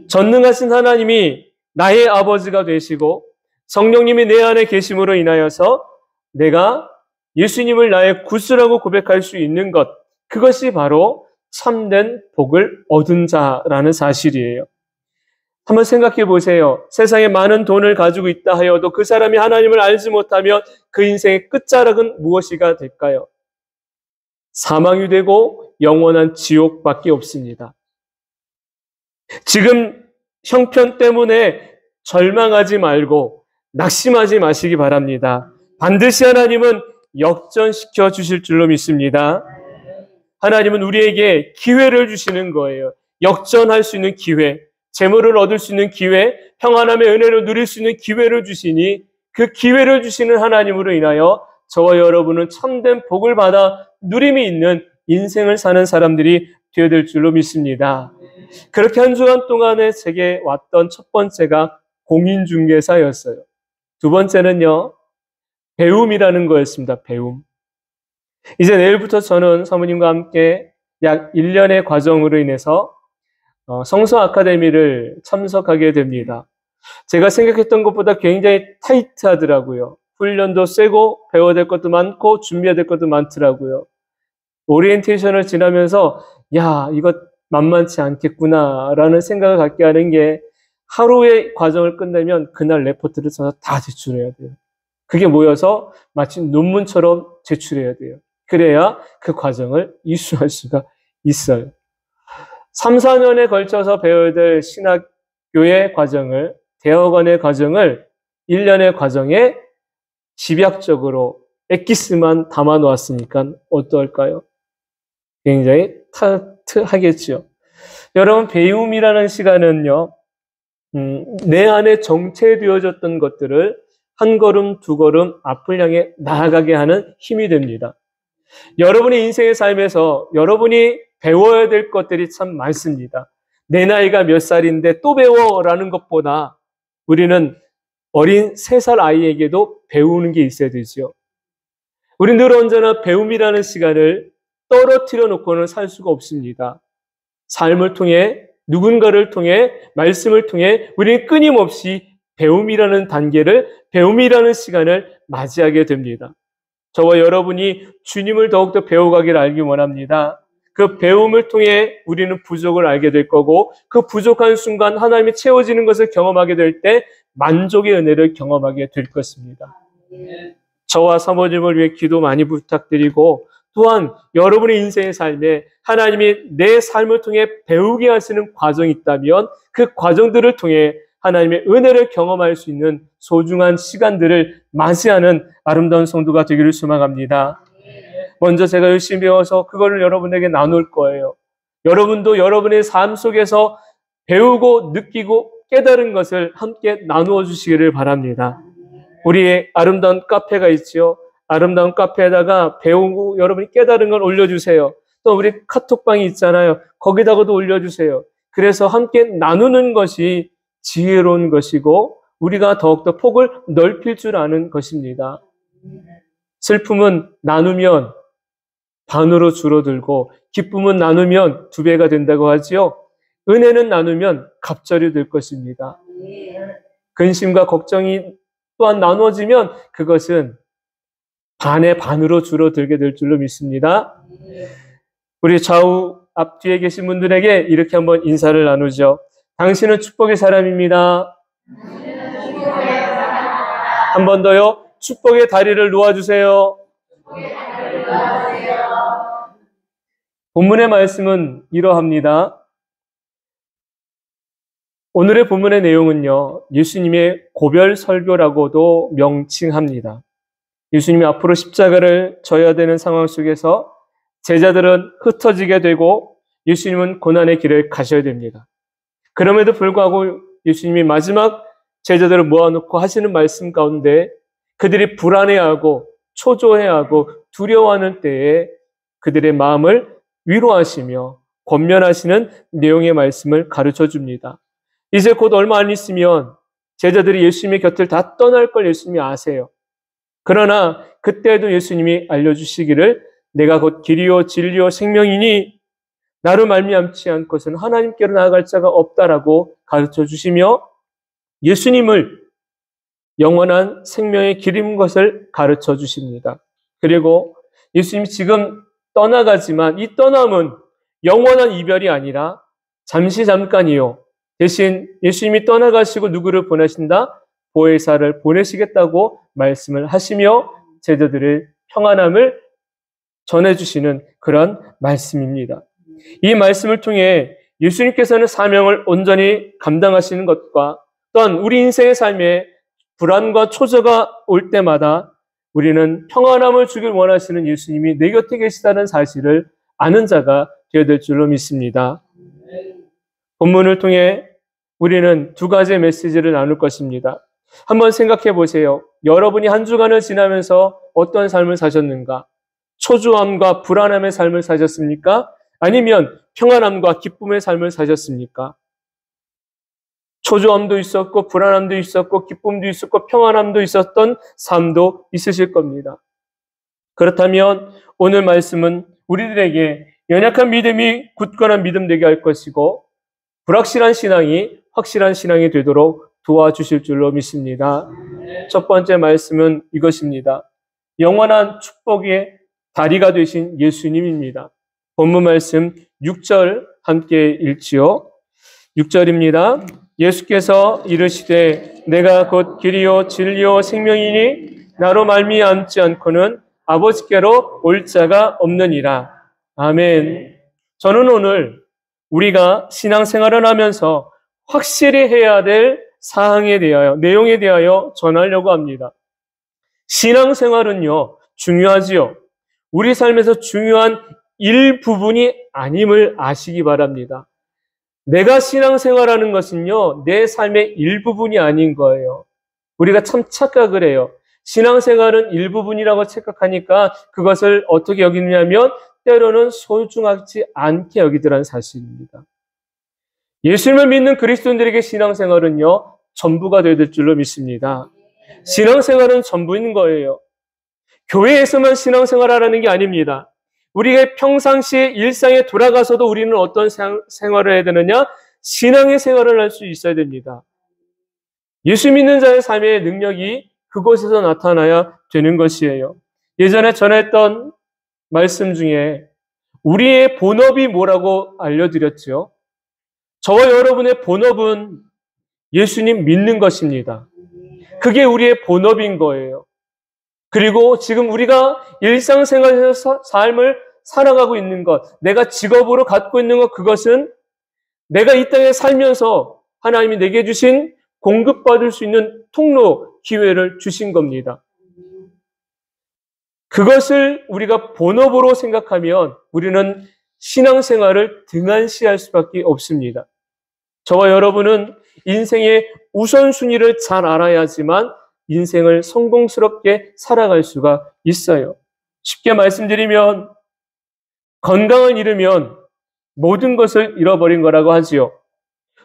S1: 전능하신 하나님이 나의 아버지가 되시고 성령님이 내 안에 계심으로 인하여서 내가 예수님을 나의 구주라고 고백할 수 있는 것, 그것이 바로 참된 복을 얻은 자라는 사실이에요. 한번 생각해 보세요. 세상에 많은 돈을 가지고 있다 하여도 그 사람이 하나님을 알지 못하면 그 인생의 끝자락은 무엇이가 될까요? 사망이 되고 영원한 지옥밖에 없습니다. 지금 형편 때문에 절망하지 말고 낙심하지 마시기 바랍니다. 반드시 하나님은 역전시켜 주실 줄로 믿습니다. 하나님은 우리에게 기회를 주시는 거예요. 역전할 수 있는 기회, 재물을 얻을 수 있는 기회, 평안함의 은혜를 누릴 수 있는 기회를 주시니 그 기회를 주시는 하나님으로 인하여 저와 여러분은 참된 복을 받아 누림이 있는 인생을 사는 사람들이 되어야 될 줄로 믿습니다. 그렇게 한 주간 동안에 제게 왔던 첫 번째가 공인중개사였어요. 두 번째는요, 배움이라는 거였습니다. 배움. 이제 내일부터 저는 사모님과 함께 약 1년의 과정으로 인해서 성서 아카데미를 참석하게 됩니다. 제가 생각했던 것보다 굉장히 타이트하더라고요. 훈련도 세고 배워야 될 것도 많고 준비해야 될 것도 많더라고요. 오리엔테이션을 지나면서 야, 이거 만만치 않겠구나라는 생각을 갖게 하는 게 하루의 과정을 끝내면 그날 레포트를 써서 다 제출해야 돼요. 그게 모여서 마치 논문처럼 제출해야 돼요. 그래야 그 과정을 이수할 수가 있어요. 3, 4년에 걸쳐서 배워야 될 신학교의 과정을, 대학원의 과정을 1년의 과정에 집약적으로 엑기스만 담아 놓았으니까 어떨까요? 굉장히 타이트하겠죠. 여러분, 배움이라는 시간은요, 내 안에 정체되어졌던 것들을 한 걸음, 두 걸음 앞을 향해 나아가게 하는 힘이 됩니다. 여러분의 인생의 삶에서 여러분이 배워야 될 것들이 참 많습니다. 내 나이가 몇 살인데 또 배워라는 것보다 우리는 어린 3살 아이에게도 배우는 게 있어야 되죠. 우리는 늘 언제나 배움이라는 시간을 떨어뜨려 놓고는 살 수가 없습니다. 삶을 통해, 누군가를 통해, 말씀을 통해 우리는 끊임없이 배움이라는 단계를, 배움이라는 시간을 맞이하게 됩니다. 저와 여러분이 주님을 더욱더 배워가기를 알기 원합니다. 그 배움을 통해 우리는 부족을 알게 될 거고, 그 부족한 순간 하나님이 채워지는 것을 경험하게 될 때 만족의 은혜를 경험하게 될 것입니다. 저와 사모님을 위해 기도 많이 부탁드리고, 또한 여러분의 인생의 삶에 하나님이 내 삶을 통해 배우게 하시는 과정이 있다면 그 과정들을 통해 하나님의 은혜를 경험할 수 있는 소중한 시간들을 맞이하는 아름다운 성도가 되기를 소망합니다. 먼저 제가 열심히 배워서 그거를 여러분에게 나눌 거예요. 여러분도 여러분의 삶 속에서 배우고 느끼고 깨달은 것을 함께 나누어 주시기를 바랍니다. 우리의 아름다운 카페가 있지요. 아름다운 카페에다가 배우고 여러분이 깨달은 걸 올려주세요. 또 우리 카톡방이 있잖아요. 거기다가도 올려주세요. 그래서 함께 나누는 것이 지혜로운 것이고 우리가 더욱더 폭을 넓힐 줄 아는 것입니다. 슬픔은 나누면 반으로 줄어들고 기쁨은 나누면 2배가 된다고 하지요. 은혜는 나누면 갑절이 될 것입니다. 근심과 걱정이 또한 나누어지면 그것은 반의 반으로 줄어들게 될 줄로 믿습니다. 우리 좌우 앞뒤에 계신 분들에게 이렇게 한번 인사를 나누죠. 당신은 축복의 사람입니다. 한 번 더요. 축복의 다리를 놓아주세요. 본문의 말씀은 이러합니다. 오늘의 본문의 내용은요, 예수님의 고별 설교라고도 명칭합니다. 예수님이 앞으로 십자가를 져야 되는 상황 속에서 제자들은 흩어지게 되고 예수님은 고난의 길을 가셔야 됩니다. 그럼에도 불구하고 예수님이 마지막 제자들을 모아놓고 하시는 말씀 가운데 그들이 불안해하고 초조해하고 두려워하는 때에 그들의 마음을 위로하시며 권면하시는 내용의 말씀을 가르쳐 줍니다. 이제 곧 얼마 안 있으면 제자들이 예수님의 곁을 다 떠날 걸 예수님이 아세요. 그러나 그때도 예수님이 알려주시기를 내가 곧 길이요 진리요 생명이니 나로 말미암지 않고서는 하나님께로 나아갈 자가 없다라고 가르쳐 주시며 예수님을 영원한 생명의 길인 것을 가르쳐 주십니다. 그리고 예수님이 지금 떠나가지만 이 떠남은 영원한 이별이 아니라 잠시 잠깐이요. 대신 예수님이 떠나가시고 누구를 보내신다? 보혜사를 보내시겠다고 말씀을 하시며 제자들의 평안함을 전해주시는 그런 말씀입니다. 이 말씀을 통해 예수님께서는 사명을 온전히 감당하시는 것과 또한 우리 인생의 삶에 불안과 초조가 올 때마다 우리는 평안함을 주길 원하시는 예수님이 내 곁에 계시다는 사실을 아는 자가 되어야 될 줄로 믿습니다. 본문을 통해 우리는 두 가지의 메시지를 나눌 것입니다. 한번 생각해 보세요. 여러분이 한 주간을 지나면서 어떤 삶을 사셨는가? 초조함과 불안함의 삶을 사셨습니까? 아니면 평안함과 기쁨의 삶을 사셨습니까? 초조함도 있었고 불안함도 있었고 기쁨도 있었고 평안함도 있었던 삶도 있으실 겁니다. 그렇다면 오늘 말씀은 우리들에게 연약한 믿음이 굳건한 믿음 되게 할 것이고 불확실한 신앙이 확실한 신앙이 되도록 도와주실 줄로 믿습니다. 첫 번째 말씀은 이것입니다. 영원한 축복의 다리가 되신 예수님입니다. 본문 말씀 6절 함께 읽지요. 6절입니다. 예수께서 이르시되 내가 곧 길이요 진리요 생명이니 나로 말미암지 않고는 아버지께로 올 자가 없느니라. 아멘. 저는 오늘 우리가 신앙생활을 하면서 확실히 해야 될 사항에 대하여, 내용에 대하여 전하려고 합니다. 신앙생활은요, 중요하지요. 우리 삶에서 중요한 일부분이 아님을 아시기 바랍니다. 내가 신앙생활하는 것은요, 내 삶의 일부분이 아닌 거예요. 우리가 참 착각을 해요. 신앙생활은 일부분이라고 착각하니까 그것을 어떻게 여기느냐면 때로는 소중하지 않게 여기더라는 사실입니다. 예수님을 믿는 그리스도인들에게 신앙생활은요, 전부가 되어야 될 줄로 믿습니다. 신앙생활은 전부인 거예요. 교회에서만 신앙생활하라는 게 아닙니다. 우리가 평상시에 일상에 돌아가서도 우리는 어떤 생활을 해야 되느냐? 신앙의 생활을 할 수 있어야 됩니다. 예수 믿는 자의 삶의 능력이 그곳에서 나타나야 되는 것이에요. 예전에 전했던 말씀 중에 우리의 본업이 뭐라고 알려드렸죠? 저와 여러분의 본업은 예수님 믿는 것입니다. 그게 우리의 본업인 거예요. 그리고 지금 우리가 일상생활에서 삶을 살아가고 있는 것, 내가 직업으로 갖고 있는 것, 그것은 내가 이 땅에 살면서 하나님이 내게 주신 공급받을 수 있는 통로, 기회를 주신 겁니다. 그것을 우리가 본업으로 생각하면 우리는 신앙생활을 등한시할 수밖에 없습니다. 저와 여러분은 인생의 우선순위를 잘 알아야지만 인생을 성공스럽게 살아갈 수가 있어요. 쉽게 말씀드리면 건강을 잃으면 모든 것을 잃어버린 거라고 하지요.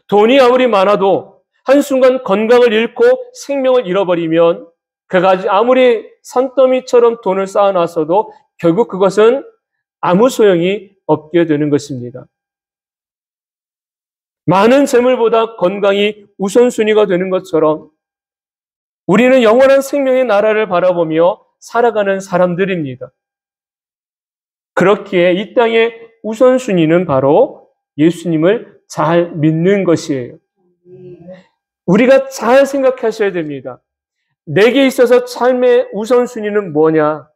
S1: 돈이 아무리 많아도 한순간 건강을 잃고 생명을 잃어버리면 그가 아무리 산더미처럼 돈을 쌓아놨어도 결국 그것은 아무 소용이 없게 되는 것입니다. 많은 재물보다 건강이 우선순위가 되는 것처럼 우리는 영원한 생명의 나라를 바라보며 살아가는 사람들입니다. 그렇기에 이 땅의 우선순위는 바로 예수님을 잘 믿는 것이에요. 우리가 잘 생각하셔야 됩니다. 내게 있어서 삶의 우선순위는 뭐냐?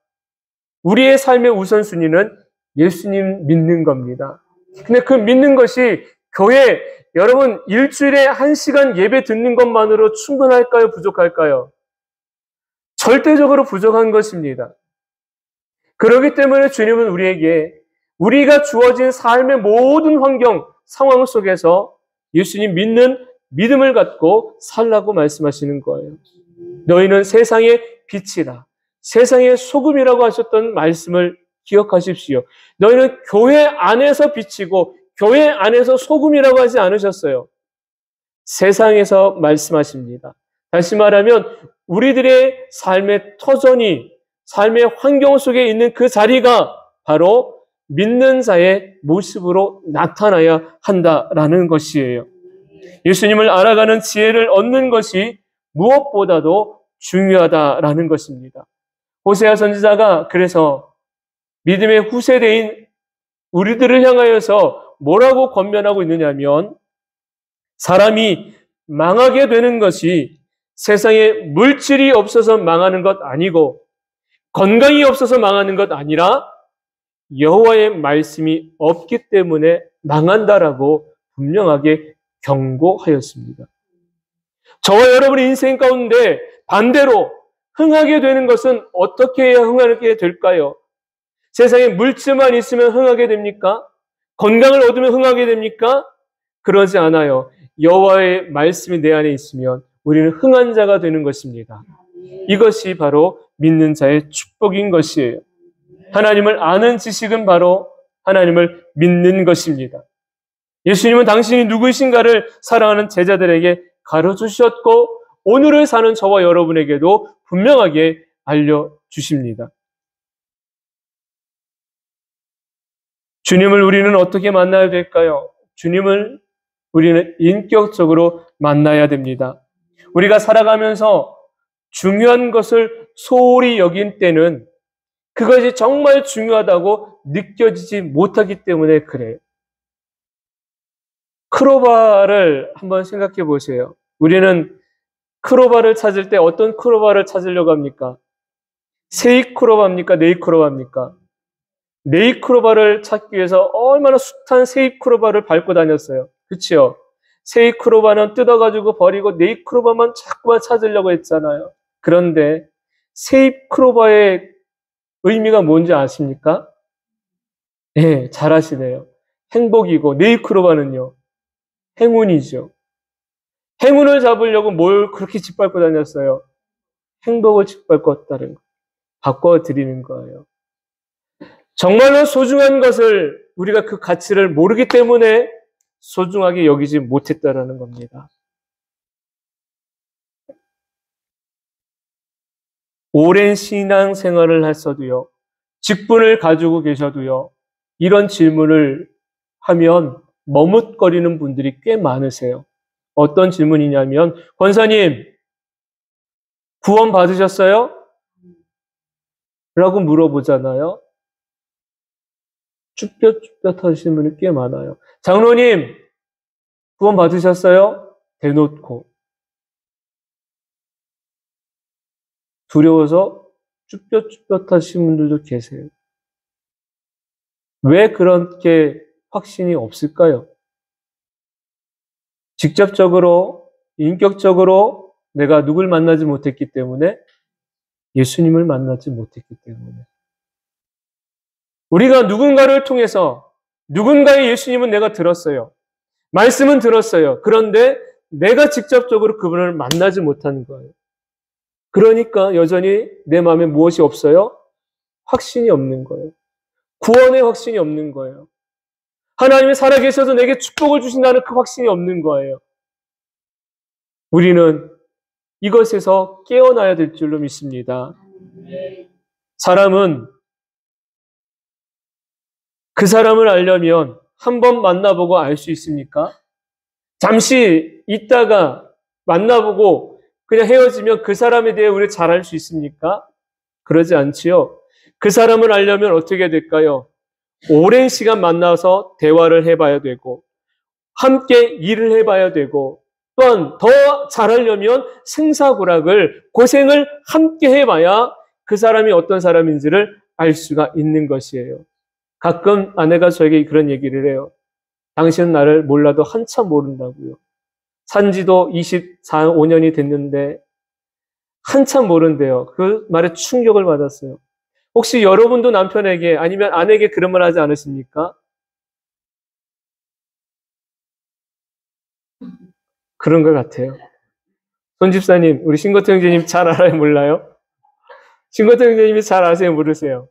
S1: 우리의 삶의 우선순위는 예수님 믿는 겁니다. 근데 그 믿는 것이 교회, 여러분 일주일에 1시간 예배 듣는 것만으로 충분할까요? 부족할까요? 절대적으로 부족한 것입니다. 그렇기 때문에 주님은 우리에게 우리가 주어진 삶의 모든 환경, 상황 속에서 예수님 믿는 믿음을 갖고 살라고 말씀하시는 거예요. 너희는 세상의 빛이다. 세상의 소금이라고 하셨던 말씀을 기억하십시오. 너희는 교회 안에서 비치고 교회 안에서 소금이라고 하지 않으셨어요. 세상에서 말씀하십니다. 다시 말하면 우리들의 삶의 터전이, 삶의 환경 속에 있는 그 자리가 바로 믿는 자의 모습으로 나타나야 한다라는 것이에요. 예수님을 알아가는 지혜를 얻는 것이 무엇보다도 중요하다라는 것입니다. 호세아 선지자가 그래서 믿음의 후세대인 우리들을 향하여서 뭐라고 권면하고 있느냐면, 사람이 망하게 되는 것이 세상에 물질이 없어서 망하는 것 아니고 건강이 없어서 망하는 것 아니라 여호와의 말씀이 없기 때문에 망한다라고 분명하게 경고하였습니다. 저와 여러분의 인생 가운데 반대로 흥하게 되는 것은 어떻게 해야 흥하게 될까요? 세상에 물질만 있으면 흥하게 됩니까? 건강을 얻으면 흥하게 됩니까? 그러지 않아요. 여호와의 말씀이 내 안에 있으면 우리는 흥한 자가 되는 것입니다. 이것이 바로 믿는 자의 축복인 것이에요. 하나님을 아는 지식은 바로 하나님을 믿는 것입니다. 예수님은 당신이 누구이신가를 사랑하는 제자들에게 가르쳐주셨고 오늘을 사는 저와 여러분에게도 분명하게 알려주십니다. 주님을 우리는 어떻게 만나야 될까요? 주님을 우리는 인격적으로 만나야 됩니다. 우리가 살아가면서 중요한 것을 소홀히 여긴 때는 그것이 정말 중요하다고 느껴지지 못하기 때문에 그래요. 크로바를 한번 생각해 보세요. 우리는 크로바를 찾을 때 어떤 크로바를 찾으려고 합니까? 세이 크로바입니까? 네이 크로바입니까? 네이 크로바를 찾기 위해서 얼마나 숱한 세이 크로바를 밟고 다녔어요. 그렇죠? 세이 크로바는 뜯어가지고 버리고 네이 크로바만 자꾸만 찾으려고 했잖아요. 그런데 세이 크로바의 의미가 뭔지 아십니까? 네, 잘 아시네요. 행복이고 네이 크로바는요. 행운이죠. 행운을 잡으려고 뭘 그렇게 짓밟고 다녔어요? 행복을 짓밟았다는 거. 바꿔드리는 거예요. 정말로 소중한 것을 우리가 그 가치를 모르기 때문에 소중하게 여기지 못했다라는 겁니다. 오랜 신앙 생활을 했어도요, 직분을 가지고 계셔도요, 이런 질문을 하면 머뭇거리는 분들이 꽤 많으세요. 어떤 질문이냐면, 권사님, 구원 받으셨어요? 라고 물어보잖아요. 쭈뼛쭈뼛 하시는 분이 꽤 많아요. 장로님, 구원 받으셨어요? 대놓고. 두려워서 쭈뼛쭈뼛 하시는 분들도 계세요. 왜 그렇게 확신이 없을까요? 직접적으로, 인격적으로 내가 누굴 만나지 못했기 때문에, 예수님을 만나지 못했기 때문에. 우리가 누군가를 통해서 누군가의 예수님은 내가 들었어요. 말씀은 들었어요. 그런데 내가 직접적으로 그분을 만나지 못하는 거예요. 그러니까 여전히 내 마음에 무엇이 없어요? 확신이 없는 거예요. 구원의 확신이 없는 거예요. 하나님이 살아계셔서 내게 축복을 주신다는 그 확신이 없는 거예요. 우리는 이것에서 깨어나야 될 줄로 믿습니다. 사람은 그 사람을 알려면 한 번 만나보고 알 수 있습니까? 잠시 있다가 만나보고 그냥 헤어지면 그 사람에 대해 우리 잘 알 수 있습니까? 그러지 않지요. 그 사람을 알려면 어떻게 될까요? 오랜 시간 만나서 대화를 해봐야 되고 함께 일을 해봐야 되고 또한 더 잘하려면 생사고락을 고생을 함께 해봐야 그 사람이 어떤 사람인지를 알 수가 있는 것이에요. 가끔 아내가 저에게 그런 얘기를 해요. 당신은 나를 몰라도 한참 모른다고요. 산지도 24, 5년이 됐는데 한참 모른대요. 그 말에 충격을 받았어요. 혹시 여러분도 남편에게 아니면 아내에게 그런 말 하지 않으십니까? 그런 것 같아요. 손 집사님, 우리 신고태 형제님 잘 알아요? 몰라요? 신고태 형제님이 잘 아세요? 모르세요?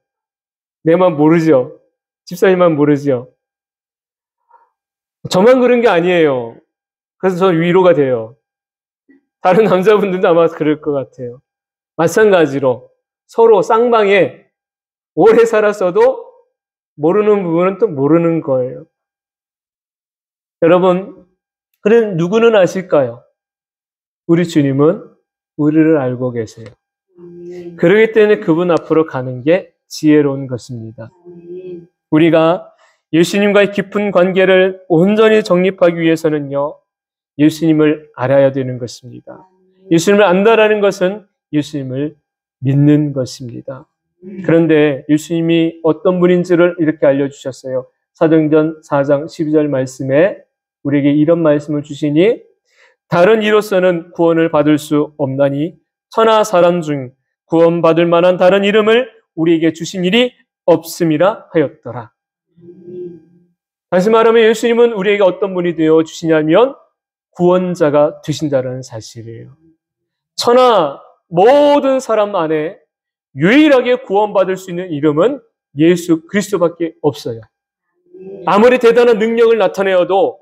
S1: 내만 모르죠? 집사님만 모르죠? 저만 그런 게 아니에요. 그래서 저 위로가 돼요. 다른 남자분들도 아마 그럴 것 같아요. 마찬가지로 서로 쌍방에 오래 살았어도 모르는 부분은 또 모르는 거예요. 여러분, 그래 누구는 아실까요? 우리 주님은 우리를 알고 계세요. 그렇기 때문에 그분 앞으로 가는 게 지혜로운 것입니다. 우리가 예수님과의 깊은 관계를 온전히 정립하기 위해서는요, 예수님을 알아야 되는 것입니다. 예수님을 안다라는 것은 예수님을 믿는 것입니다. 그런데 예수님이 어떤 분인지를 이렇게 알려주셨어요. 사도행전 4장 12절 말씀에 우리에게 이런 말씀을 주시니 다른 이로서는 구원을 받을 수 없나니 천하 사람 중 구원받을 만한 다른 이름을 우리에게 주신 일이 없음이라 하였더라. 다시 말하면 예수님은 우리에게 어떤 분이 되어 주시냐면 구원자가 되신다는 사실이에요. 천하 모든 사람 안에 유일하게 구원받을 수 있는 이름은 예수 그리스도밖에 없어요. 아무리 대단한 능력을 나타내어도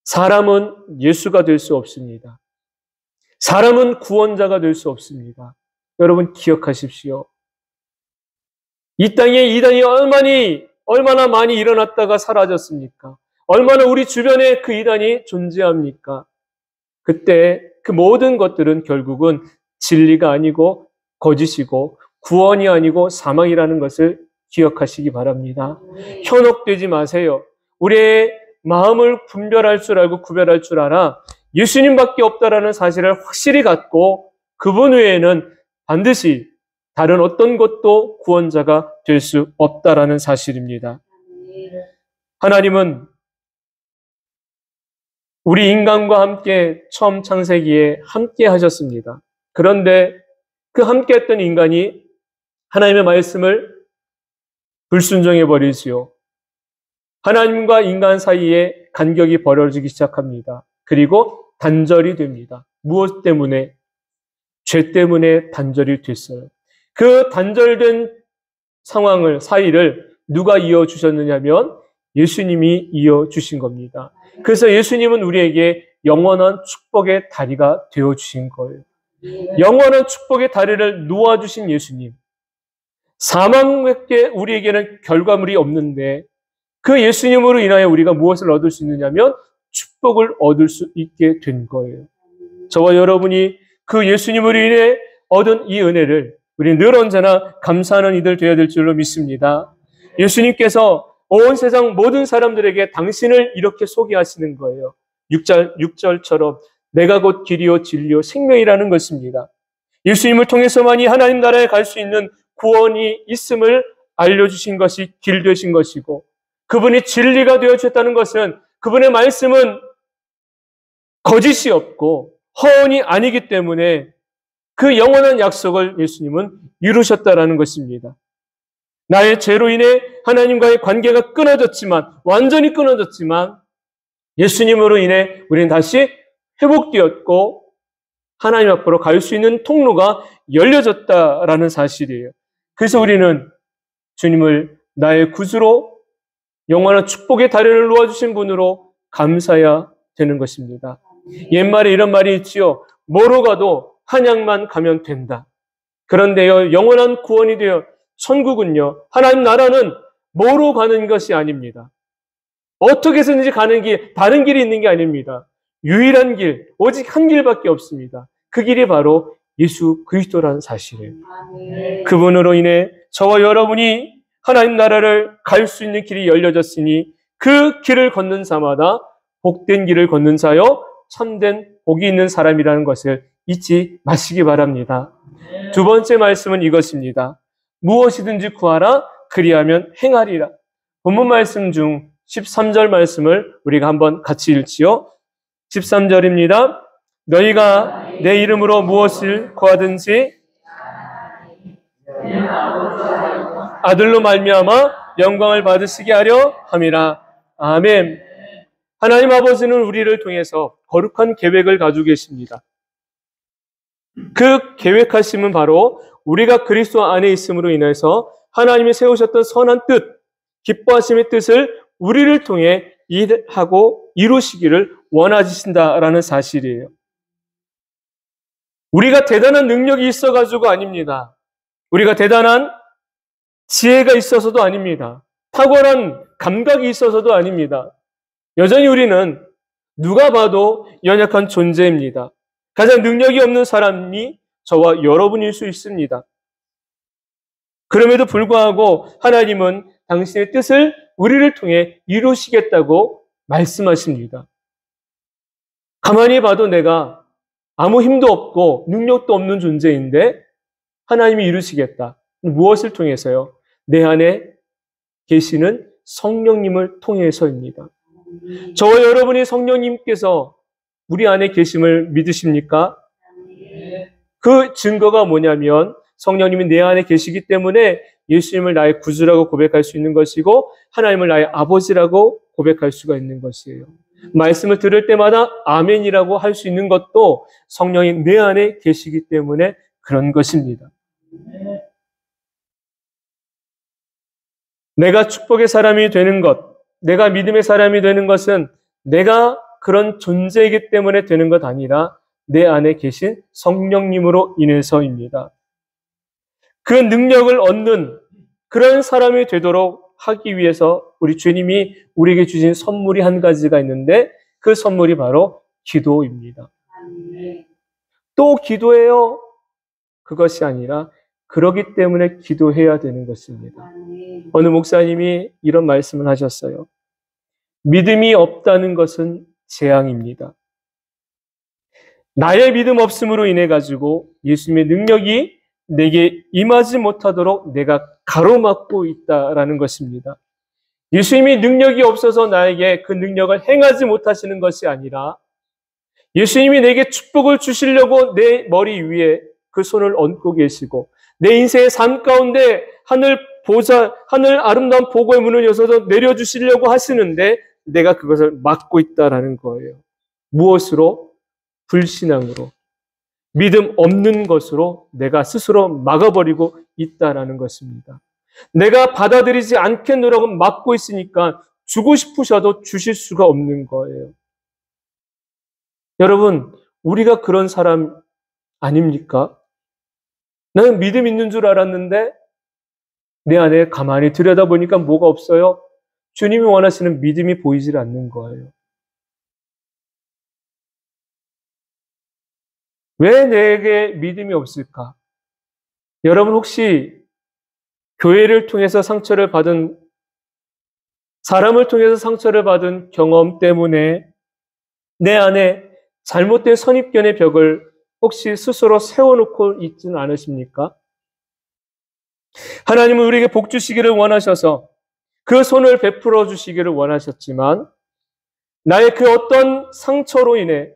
S1: 사람은 예수가 될 수 없습니다. 사람은 구원자가 될 수 없습니다. 여러분 기억하십시오. 이 땅에 이단이 얼마나 많이 일어났다가 사라졌습니까? 얼마나 우리 주변에 그 이단이 존재합니까? 그때 그 모든 것들은 결국은 진리가 아니고 거짓이고 구원이 아니고 사망이라는 것을 기억하시기 바랍니다. 현혹되지 마세요. 우리의 마음을 분별할 줄 알고 구별할 줄 알아 예수님밖에 없다라는 사실을 확실히 갖고 그분 외에는 반드시 다른 어떤 것도 구원자가 될 수 없다라는 사실입니다. 하나님은 우리 인간과 함께 처음 창세기에 함께 하셨습니다. 그런데 그 함께 했던 인간이 하나님의 말씀을 불순종해 버리지요. 하나님과 인간 사이에 간격이 벌어지기 시작합니다. 그리고 단절이 됩니다. 무엇 때문에? 죄 때문에 단절이 됐어요. 그 단절된 사이를 누가 이어주셨느냐면 예수님이 이어주신 겁니다. 그래서 예수님은 우리에게 영원한 축복의 다리가 되어주신 거예요. 영원한 축복의 다리를 놓아주신 예수님. 사망밖에 우리에게는 결과물이 없는데 그 예수님으로 인하여 우리가 무엇을 얻을 수 있느냐면 축복을 얻을 수 있게 된 거예요. 저와 여러분이 그 예수님으로 인해 얻은 이 은혜를 우리 늘 언제나 감사하는 이들 되어야 될 줄로 믿습니다. 예수님께서 온 세상 모든 사람들에게 당신을 이렇게 소개하시는 거예요. 6절처럼 내가 곧 길이요 진리요 생명이라는 것입니다. 예수님을 통해서만이 하나님 나라에 갈 수 있는 구원이 있음을 알려주신 것이 길 되신 것이고 그분이 진리가 되어주셨다는 것은 그분의 말씀은 거짓이 없고 허언이 아니기 때문에 그 영원한 약속을 예수님은 이루셨다라는 것입니다. 나의 죄로 인해 하나님과의 관계가 완전히 끊어졌지만 예수님으로 인해 우리는 다시 회복되었고 하나님 앞으로 갈 수 있는 통로가 열려졌다라는 사실이에요. 그래서 우리는 주님을 나의 구주로 영원한 축복의 다리를 놓아주신 분으로 감사해야 되는 것입니다. 옛말에 이런 말이 있지요. 뭐로 가도 한양만 가면 된다. 그런데요, 영원한 구원이 되어 천국은요, 하나님 나라는 뭐로 가는 것이 아닙니다. 어떻게 해서든지 가는 길, 다른 길이 있는 게 아닙니다. 유일한 길, 오직 한 길밖에 없습니다. 그 길이 바로 예수 그리스도라는 사실이에요. 그분으로 인해 저와 여러분이 하나님 나라를 갈 수 있는 길이 열려졌으니 그 길을 걷는 자마다 복된 길을 걷는 자요 참된 복이 있는 사람이라는 것을 잊지 마시기 바랍니다. 두 번째 말씀은 이것입니다. 무엇이든지 구하라 그리하면 행하리라. 본문 말씀 중 13절 말씀을 우리가 한번 같이 읽지요. 13절입니다. 너희가 내 이름으로 무엇을 구하든지 아들로 말미암아 영광을 받으시게 하려 함이라. 아멘. 하나님 아버지는 우리를 통해서 거룩한 계획을 가지고 계십니다. 그 계획하심은 바로 우리가 그리스도 안에 있음으로 인해서 하나님이 세우셨던 선한 뜻, 기뻐하심의 뜻을 우리를 통해 일하고 이루시기를 원하신다라는 사실이에요. 우리가 대단한 능력이 있어가지고 아닙니다. 우리가 대단한 지혜가 있어서도 아닙니다. 탁월한 감각이 있어서도 아닙니다. 여전히 우리는 누가 봐도 연약한 존재입니다. 가장 능력이 없는 사람이 저와 여러분일 수 있습니다. 그럼에도 불구하고 하나님은 당신의 뜻을 우리를 통해 이루시겠다고 말씀하십니다. 가만히 봐도 내가 아무 힘도 없고 능력도 없는 존재인데 하나님이 이루시겠다. 무엇을 통해서요? 내 안에 계시는 성령님을 통해서입니다. 저와 여러분이 성령님께서 우리 안에 계심을 믿으십니까? 그 증거가 뭐냐면 성령님이 내 안에 계시기 때문에 예수님을 나의 구주라고 고백할 수 있는 것이고 하나님을 나의 아버지라고 고백할 수가 있는 것이에요. 말씀을 들을 때마다 아멘이라고 할 수 있는 것도 성령이 내 안에 계시기 때문에 그런 것입니다. 내가 축복의 사람이 되는 것, 내가 믿음의 사람이 되는 것은 내가 그런 존재이기 때문에 되는 것 아니라 내 안에 계신 성령님으로 인해서입니다. 그 능력을 얻는 그런 사람이 되도록 하기 위해서 우리 주님이 우리에게 주신 선물이 한 가지가 있는데 그 선물이 바로 기도입니다. 또 기도해요? 그것이 아니라 그러기 때문에 기도해야 되는 것입니다. 어느 목사님이 이런 말씀을 하셨어요. 믿음이 없다는 것은 재앙입니다. 나의 믿음 없음으로 인해 가지고 예수님의 능력이 내게 임하지 못하도록 내가 가로막고 있다라는 것입니다. 예수님이 능력이 없어서 나에게 그 능력을 행하지 못하시는 것이 아니라 예수님이 내게 축복을 주시려고 내 머리 위에 그 손을 얹고 계시고 내 인생의 삶 가운데 하늘 아름다운 복의 문을 여서서 내려주시려고 하시는데 내가 그것을 막고 있다라는 거예요. 무엇으로? 불신앙으로. 믿음 없는 것으로 내가 스스로 막아버리고 있다라는 것입니다. 내가 받아들이지 않겠노라고 막고 있으니까 주고 싶으셔도 주실 수가 없는 거예요. 여러분, 우리가 그런 사람 아닙니까? 나는 믿음 있는 줄 알았는데 내 안에 가만히 들여다보니까 뭐가 없어요? 주님이 원하시는 믿음이 보이질 않는 거예요. 왜 내게 믿음이 없을까? 여러분 혹시 교회를 통해서 상처를 받은, 사람을 통해서 상처를 받은 경험 때문에 내 안에 잘못된 선입견의 벽을 혹시 스스로 세워놓고 있지는 않으십니까? 하나님은 우리에게 복 주시기를 원하셔서 그 손을 베풀어 주시기를 원하셨지만 나의 그 어떤 상처로 인해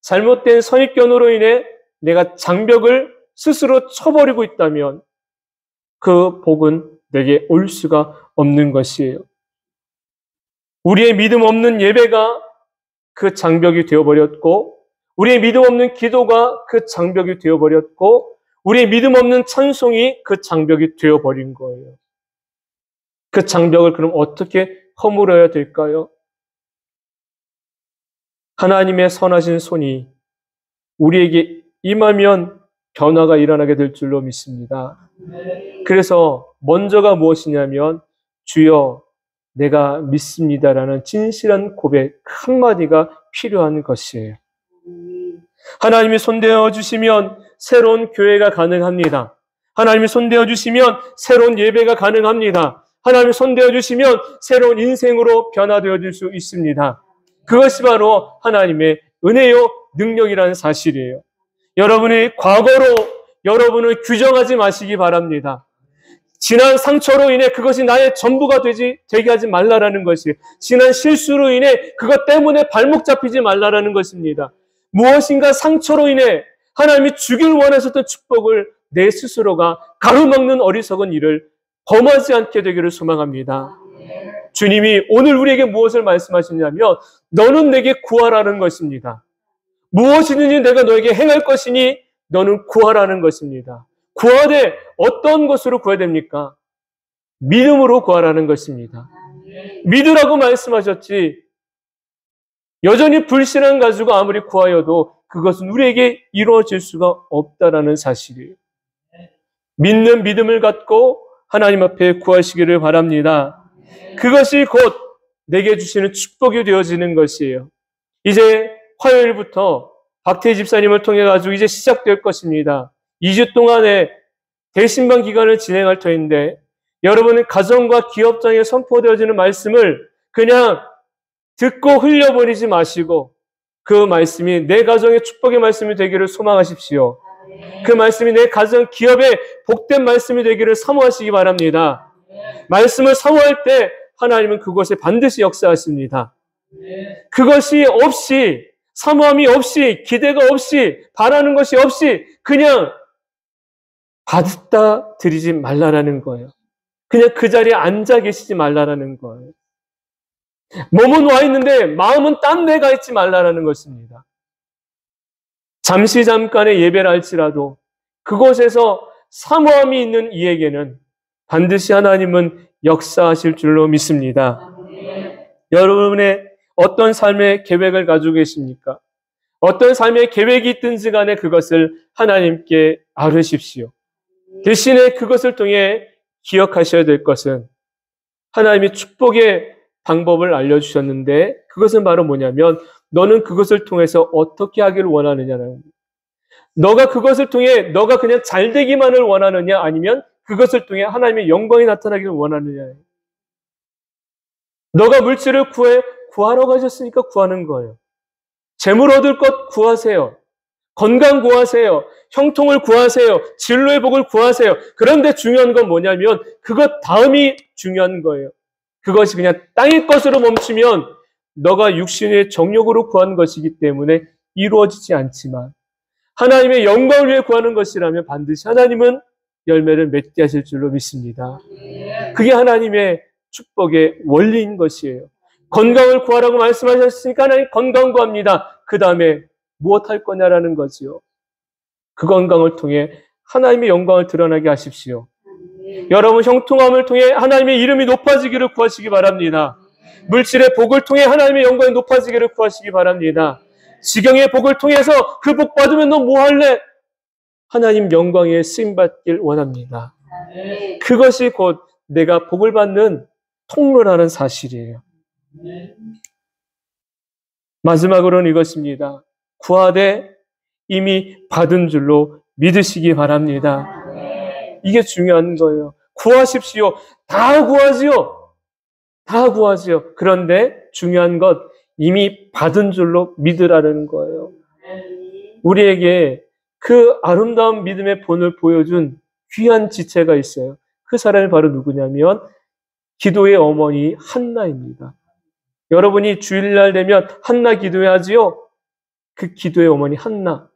S1: 잘못된 선입견으로 인해 내가 장벽을 스스로 쳐버리고 있다면 그 복은 내게 올 수가 없는 것이에요. 우리의 믿음 없는 예배가 그 장벽이 되어버렸고 우리의 믿음 없는 기도가 그 장벽이 되어버렸고 우리의 믿음 없는 찬송이 그 장벽이 되어버린 거예요. 그 장벽을 그럼 어떻게 허물어야 될까요? 하나님의 선하신 손이 우리에게 임하면 변화가 일어나게 될 줄로 믿습니다. 그래서 먼저가 무엇이냐면 주여 내가 믿습니다라는 진실한 고백 한마디가 필요한 것이에요. 하나님이 손대어 주시면 새로운 교회가 가능합니다. 하나님이 손대어 주시면 새로운 예배가 가능합니다. 하나님이 손대어 주시면 새로운 인생으로 변화되어질 수 있습니다. 그것이 바로 하나님의 은혜요 능력이라는 사실이에요. 여러분이 과거로 여러분을 규정하지 마시기 바랍니다. 지난 상처로 인해 그것이 나의 전부가 되게 하지 말라라는 것이에요. 지난 실수로 인해 그것 때문에 발목 잡히지 말라라는 것입니다. 무엇인가 상처로 인해 하나님이 주길 원하셨던 축복을 내 스스로가 가로막는 어리석은 일을 범하지 않게 되기를 소망합니다. 주님이 오늘 우리에게 무엇을 말씀하시냐면 너는 내게 구하라는 것입니다. 무엇이든지 내가 너에게 행할 것이니 너는 구하라는 것입니다. 구하되 어떤 것으로 구해야 됩니까? 믿음으로 구하라는 것입니다. 믿으라고 말씀하셨지 여전히 불신앙 가지고 아무리 구하여도 그것은 우리에게 이루어질 수가 없다라는 사실이에요. 믿는 믿음을 갖고 하나님 앞에 구하시기를 바랍니다. 그것이 곧 내게 주시는 축복이 되어지는 것이에요. 이제 화요일부터 박태희 집사님을 통해 가지고 이제 시작될 것입니다. 2주 동안의 대신방 기간을 진행할 터인데 여러분은 가정과 기업장에 선포되어지는 말씀을 그냥 듣고 흘려버리지 마시고 그 말씀이 내 가정의 축복의 말씀이 되기를 소망하십시오. 그 말씀이 내 가정, 기업의 복된 말씀이 되기를 사모하시기 바랍니다. 말씀을 사모할 때 하나님은 그것에 반드시 역사하십니다. 그것이 없이, 사모함이 없이, 기대가 없이, 바라는 것이 없이 그냥 받다 드리지 말라라는 거예요. 그냥 그 자리에 앉아 계시지 말라라는 거예요. 몸은 와 있는데 마음은 딴 데 가 있지 말라라는 것입니다. 잠시 잠깐의 예배를 할지라도 그곳에서 사모함이 있는 이에게는 반드시 하나님은 역사하실 줄로 믿습니다. 여러분의 어떤 삶의 계획을 가지고 계십니까? 어떤 삶의 계획이 있든지 간에 그것을 하나님께 아뢰십시오. 대신에 그것을 통해 기억하셔야 될 것은 하나님이 축복의 방법을 알려주셨는데 그것은 바로 뭐냐면 너는 그것을 통해서 어떻게 하기를 원하느냐라는 겁니다. 너가 그것을 통해 너가 그냥 잘 되기만을 원하느냐 아니면 그것을 통해 하나님의 영광이 나타나기를 원하느냐. 너가 물질을 구하러 가셨으니까 구하는 거예요. 재물 얻을 것 구하세요. 건강 구하세요. 형통을 구하세요. 진로의 복을 구하세요. 그런데 중요한 건 뭐냐면 그것 다음이 중요한 거예요. 그것이 그냥 땅의 것으로 멈추면 너가 육신의 정욕으로 구한 것이기 때문에 이루어지지 않지만 하나님의 영광을 위해 구하는 것이라면 반드시 하나님은 열매를 맺게 하실 줄로 믿습니다. 그게 하나님의 축복의 원리인 것이에요. 건강을 구하라고 말씀하셨으니까 하나님 건강 구합니다. 그 다음에 무엇 할 거냐라는 거지요. 그 건강을 통해 하나님의 영광을 드러나게 하십시오. 여러분 형통함을 통해 하나님의 이름이 높아지기를 구하시기 바랍니다. 물질의 복을 통해 하나님의 영광이 높아지기를 구하시기 바랍니다. 지경의 복을 통해서 그 복 받으면 너 뭐 할래? 하나님 영광에 쓰임받길 원합니다. 그것이 곧 내가 복을 받는 통로라는 사실이에요. 마지막으로는 이것입니다. 구하되 이미 받은 줄로 믿으시기 바랍니다. 이게 중요한 거예요. 구하십시오. 다 구하지요. 다 구하지요. 그런데 중요한 것 이미 받은 줄로 믿으라는 거예요. 우리에게 그 아름다운 믿음의 본을 보여준 귀한 지체가 있어요. 그 사람이 바로 누구냐면 기도의 어머니 한나입니다. 여러분이 주일날 되면 한나 기도해야지요. 그 기도의 어머니 한나.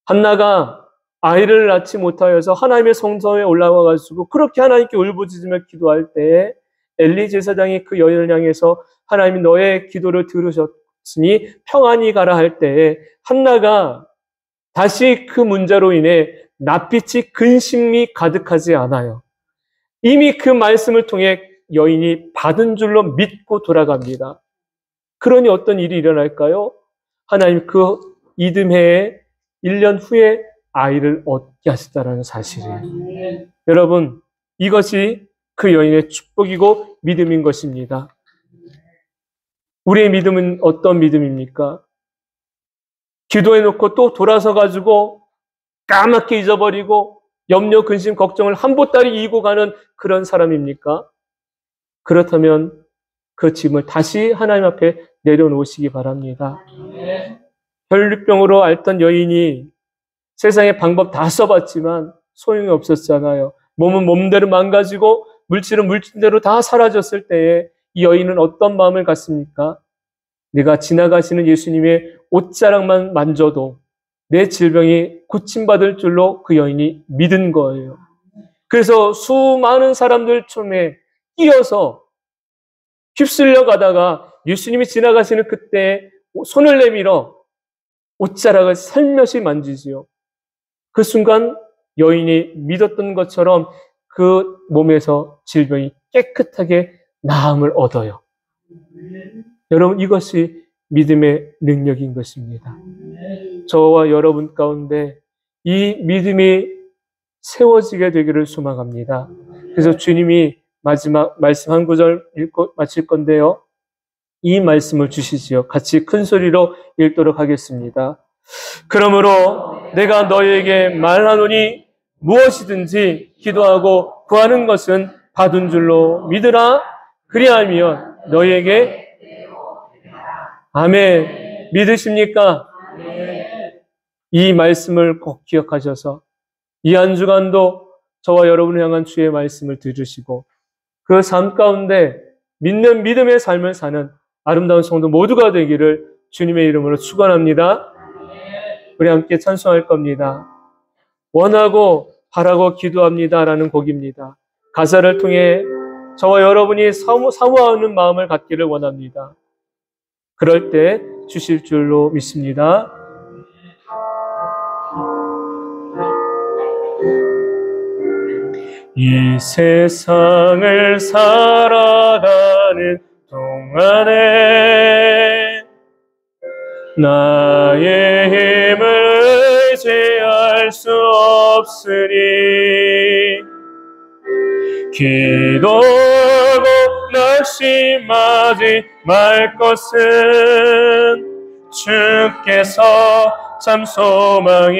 S1: 한나가 아이를 낳지 못하여서 하나님의 성전에 올라와가지고 그렇게 하나님께 울부짖으며 기도할 때에 엘리 제사장이 그 여인을 향해서 하나님이 너의 기도를 들으셨으니 평안히 가라 할 때에 한나가 다시 그 문제로 인해 낯빛이 근심이 가득하지 않아요. 이미 그 말씀을 통해 여인이 받은 줄로 믿고 돌아갑니다. 그러니 어떤 일이 일어날까요? 하나님 그 이듬해에 1년 후에 아이를 얻게 하셨다는 사실이에요. 여러분, 이것이 그 여인의 축복이고 믿음인 것입니다. 우리의 믿음은 어떤 믿음입니까? 기도해놓고 또 돌아서 가지고 까맣게 잊어버리고 염려, 근심, 걱정을 한 보따리 이고 가는 그런 사람입니까? 그렇다면 그 짐을 다시 하나님 앞에 내려놓으시기 바랍니다. 혈류병으로 앓던 여인이 세상의 방법 다 써봤지만 소용이 없었잖아요. 몸은 몸대로 망가지고 물질은 물질대로 다 사라졌을 때에 이 여인은 어떤 마음을 갖습니까? 내가 지나가시는 예수님의 옷자락만 만져도 내 질병이 고침받을 줄로 그 여인이 믿은 거예요. 그래서 수많은 사람들 틈에 끼어서 휩쓸려 가다가 예수님이 지나가시는 그때 손을 내밀어 옷자락을 살며시 만지지요. 그 순간 여인이 믿었던 것처럼 그 몸에서 질병이 깨끗하게 나음을 얻어요. 여러분, 이것이 믿음의 능력인 것입니다. 저와 여러분 가운데 이 믿음이 세워지게 되기를 소망합니다. 그래서 주님이 마지막 말씀 한 구절 읽고 마칠 건데요. 이 말씀을 주시지요. 같이 큰 소리로 읽도록 하겠습니다. 그러므로 내가 너희에게 말하노니 무엇이든지 기도하고 구하는 것은 받은 줄로 믿으라. 그리하면 너희에게 아멘. 믿으십니까? 이 말씀을 꼭 기억하셔서 이 한 주간도 저와 여러분을 향한 주의 말씀을 들으시고 그 삶 가운데 믿는 믿음의 삶을 사는 아름다운 성도 모두가 되기를 주님의 이름으로 축원합니다. 우리 함께 찬송할 겁니다. 원하고 바라고 기도합니다라는 곡입니다. 가사를 통해 저와 여러분이 사모하는 마음을 갖기를 원합니다. 그럴 때 주실 줄로 믿습니다. 이 세상을 살아가는 동안에 나의 힘을 의지할 수 없으니 기도하고 낙심하지 말 것은 주께서 참 소망이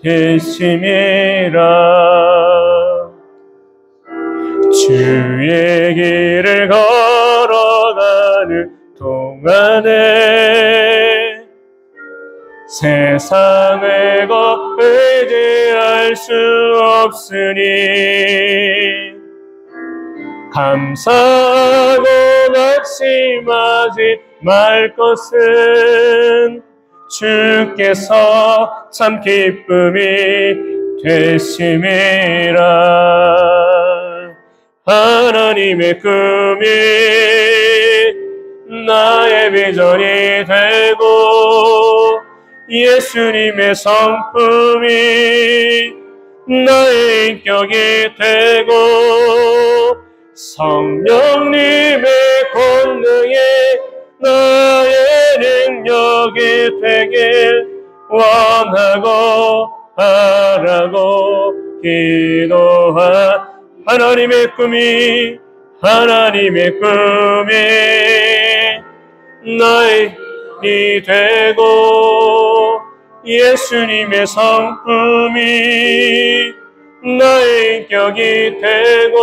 S1: 되심이라. 주의 길을 걸어가는 동안에 세상의 것 의지할 수 없으니 감사하고 낙심하지 말 것은 주께서 참 기쁨이 되심이라. 하나님의 꿈이 나의 비전이 되고 예수님의 성품이 나의 인격이 되고 성령님의 권능이 나의 능력이 되길 원하고 바라고 기도한 하나님의 꿈이 나의 이 되고 예수님의 성품이 나의 인격이 되고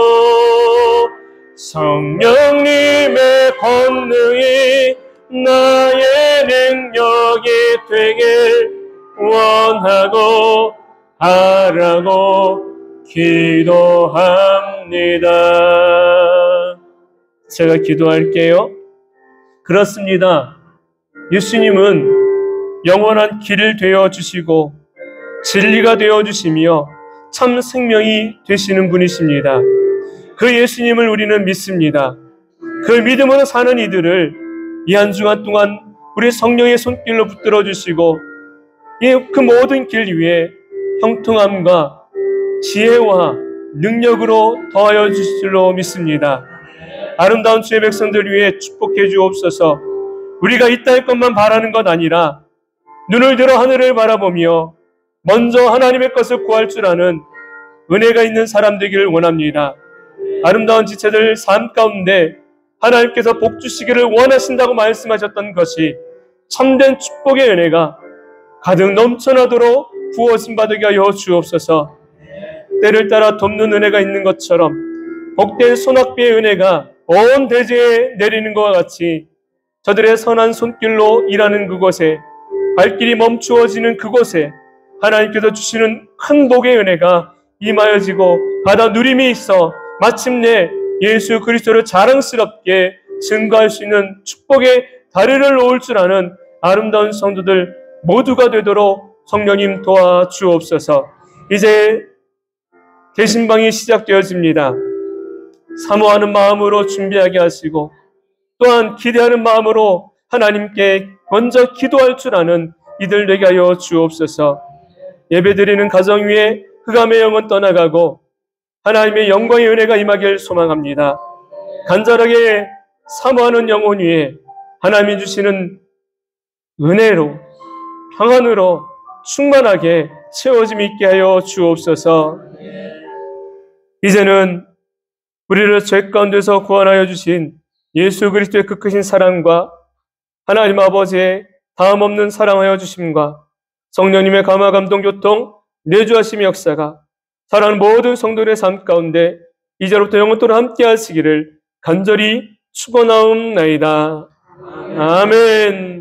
S1: 성령님의 권능이 나의 능력이 되길 원하고 바라고 기도합니다. 제가 기도할게요. 그렇습니다. 예수님은 영원한 길을 되어주시고 진리가 되어주시며 참 생명이 되시는 분이십니다. 그 예수님을 우리는 믿습니다. 그 믿음으로 사는 이들을 이 한 주간 동안 우리 성령의 손길로 붙들어 주시고 그 모든 길 위에 형통함과 지혜와 능력으로 더하여 주실 줄로 믿습니다. 아름다운 주의 백성들 위해 축복해 주옵소서. 우리가 이 땅의 것만 바라는 것 아니라 눈을 들어 하늘을 바라보며 먼저 하나님의 것을 구할 줄 아는 은혜가 있는 사람 되기를 원합니다. 아름다운 지체들 삶 가운데 하나님께서 복 주시기를 원하신다고 말씀하셨던 것이 참된 축복의 은혜가 가득 넘쳐나도록 부어진 바되게 하여 주옵소서. 때를 따라 돕는 은혜가 있는 것처럼 복된 소낙비의 은혜가 온 대지에 내리는 것과 같이 저들의 선한 손길로 일하는 그곳에 발길이 멈추어지는 그곳에 하나님께서 주시는 큰 복의 은혜가 임하여지고 받아 누림이 있어 마침내 예수 그리스도를 자랑스럽게 증거할 수 있는 축복의 다리를 놓을 줄 아는 아름다운 성도들 모두가 되도록 성령님 도와주옵소서. 이제 계신방이 시작되어집니다. 사모하는 마음으로 준비하게 하시고 또한 기대하는 마음으로 하나님께 먼저 기도할 줄 아는 이들 되게 하여 주옵소서. 예배드리는 가정 위에 흑암의 영은 떠나가고 하나님의 영광의 은혜가 임하길 소망합니다. 간절하게 사모하는 영혼 위에 하나님이 주시는 은혜로, 평안으로 충만하게 채워짐 있게 하여 주옵소서. 이제는 우리를 죄 가운데서 구원하여 주신 예수 그리스도의 그 크신 사랑과 하나님 아버지의 다함없는 사랑하여 주심과 성령님의 감화 감동 교통 내주하심의 역사가 사랑하는 모든 성도들의 삶 가운데 이제로부터 영원토록 함께 하시기를 간절히 축원하옵나이다. 아멘.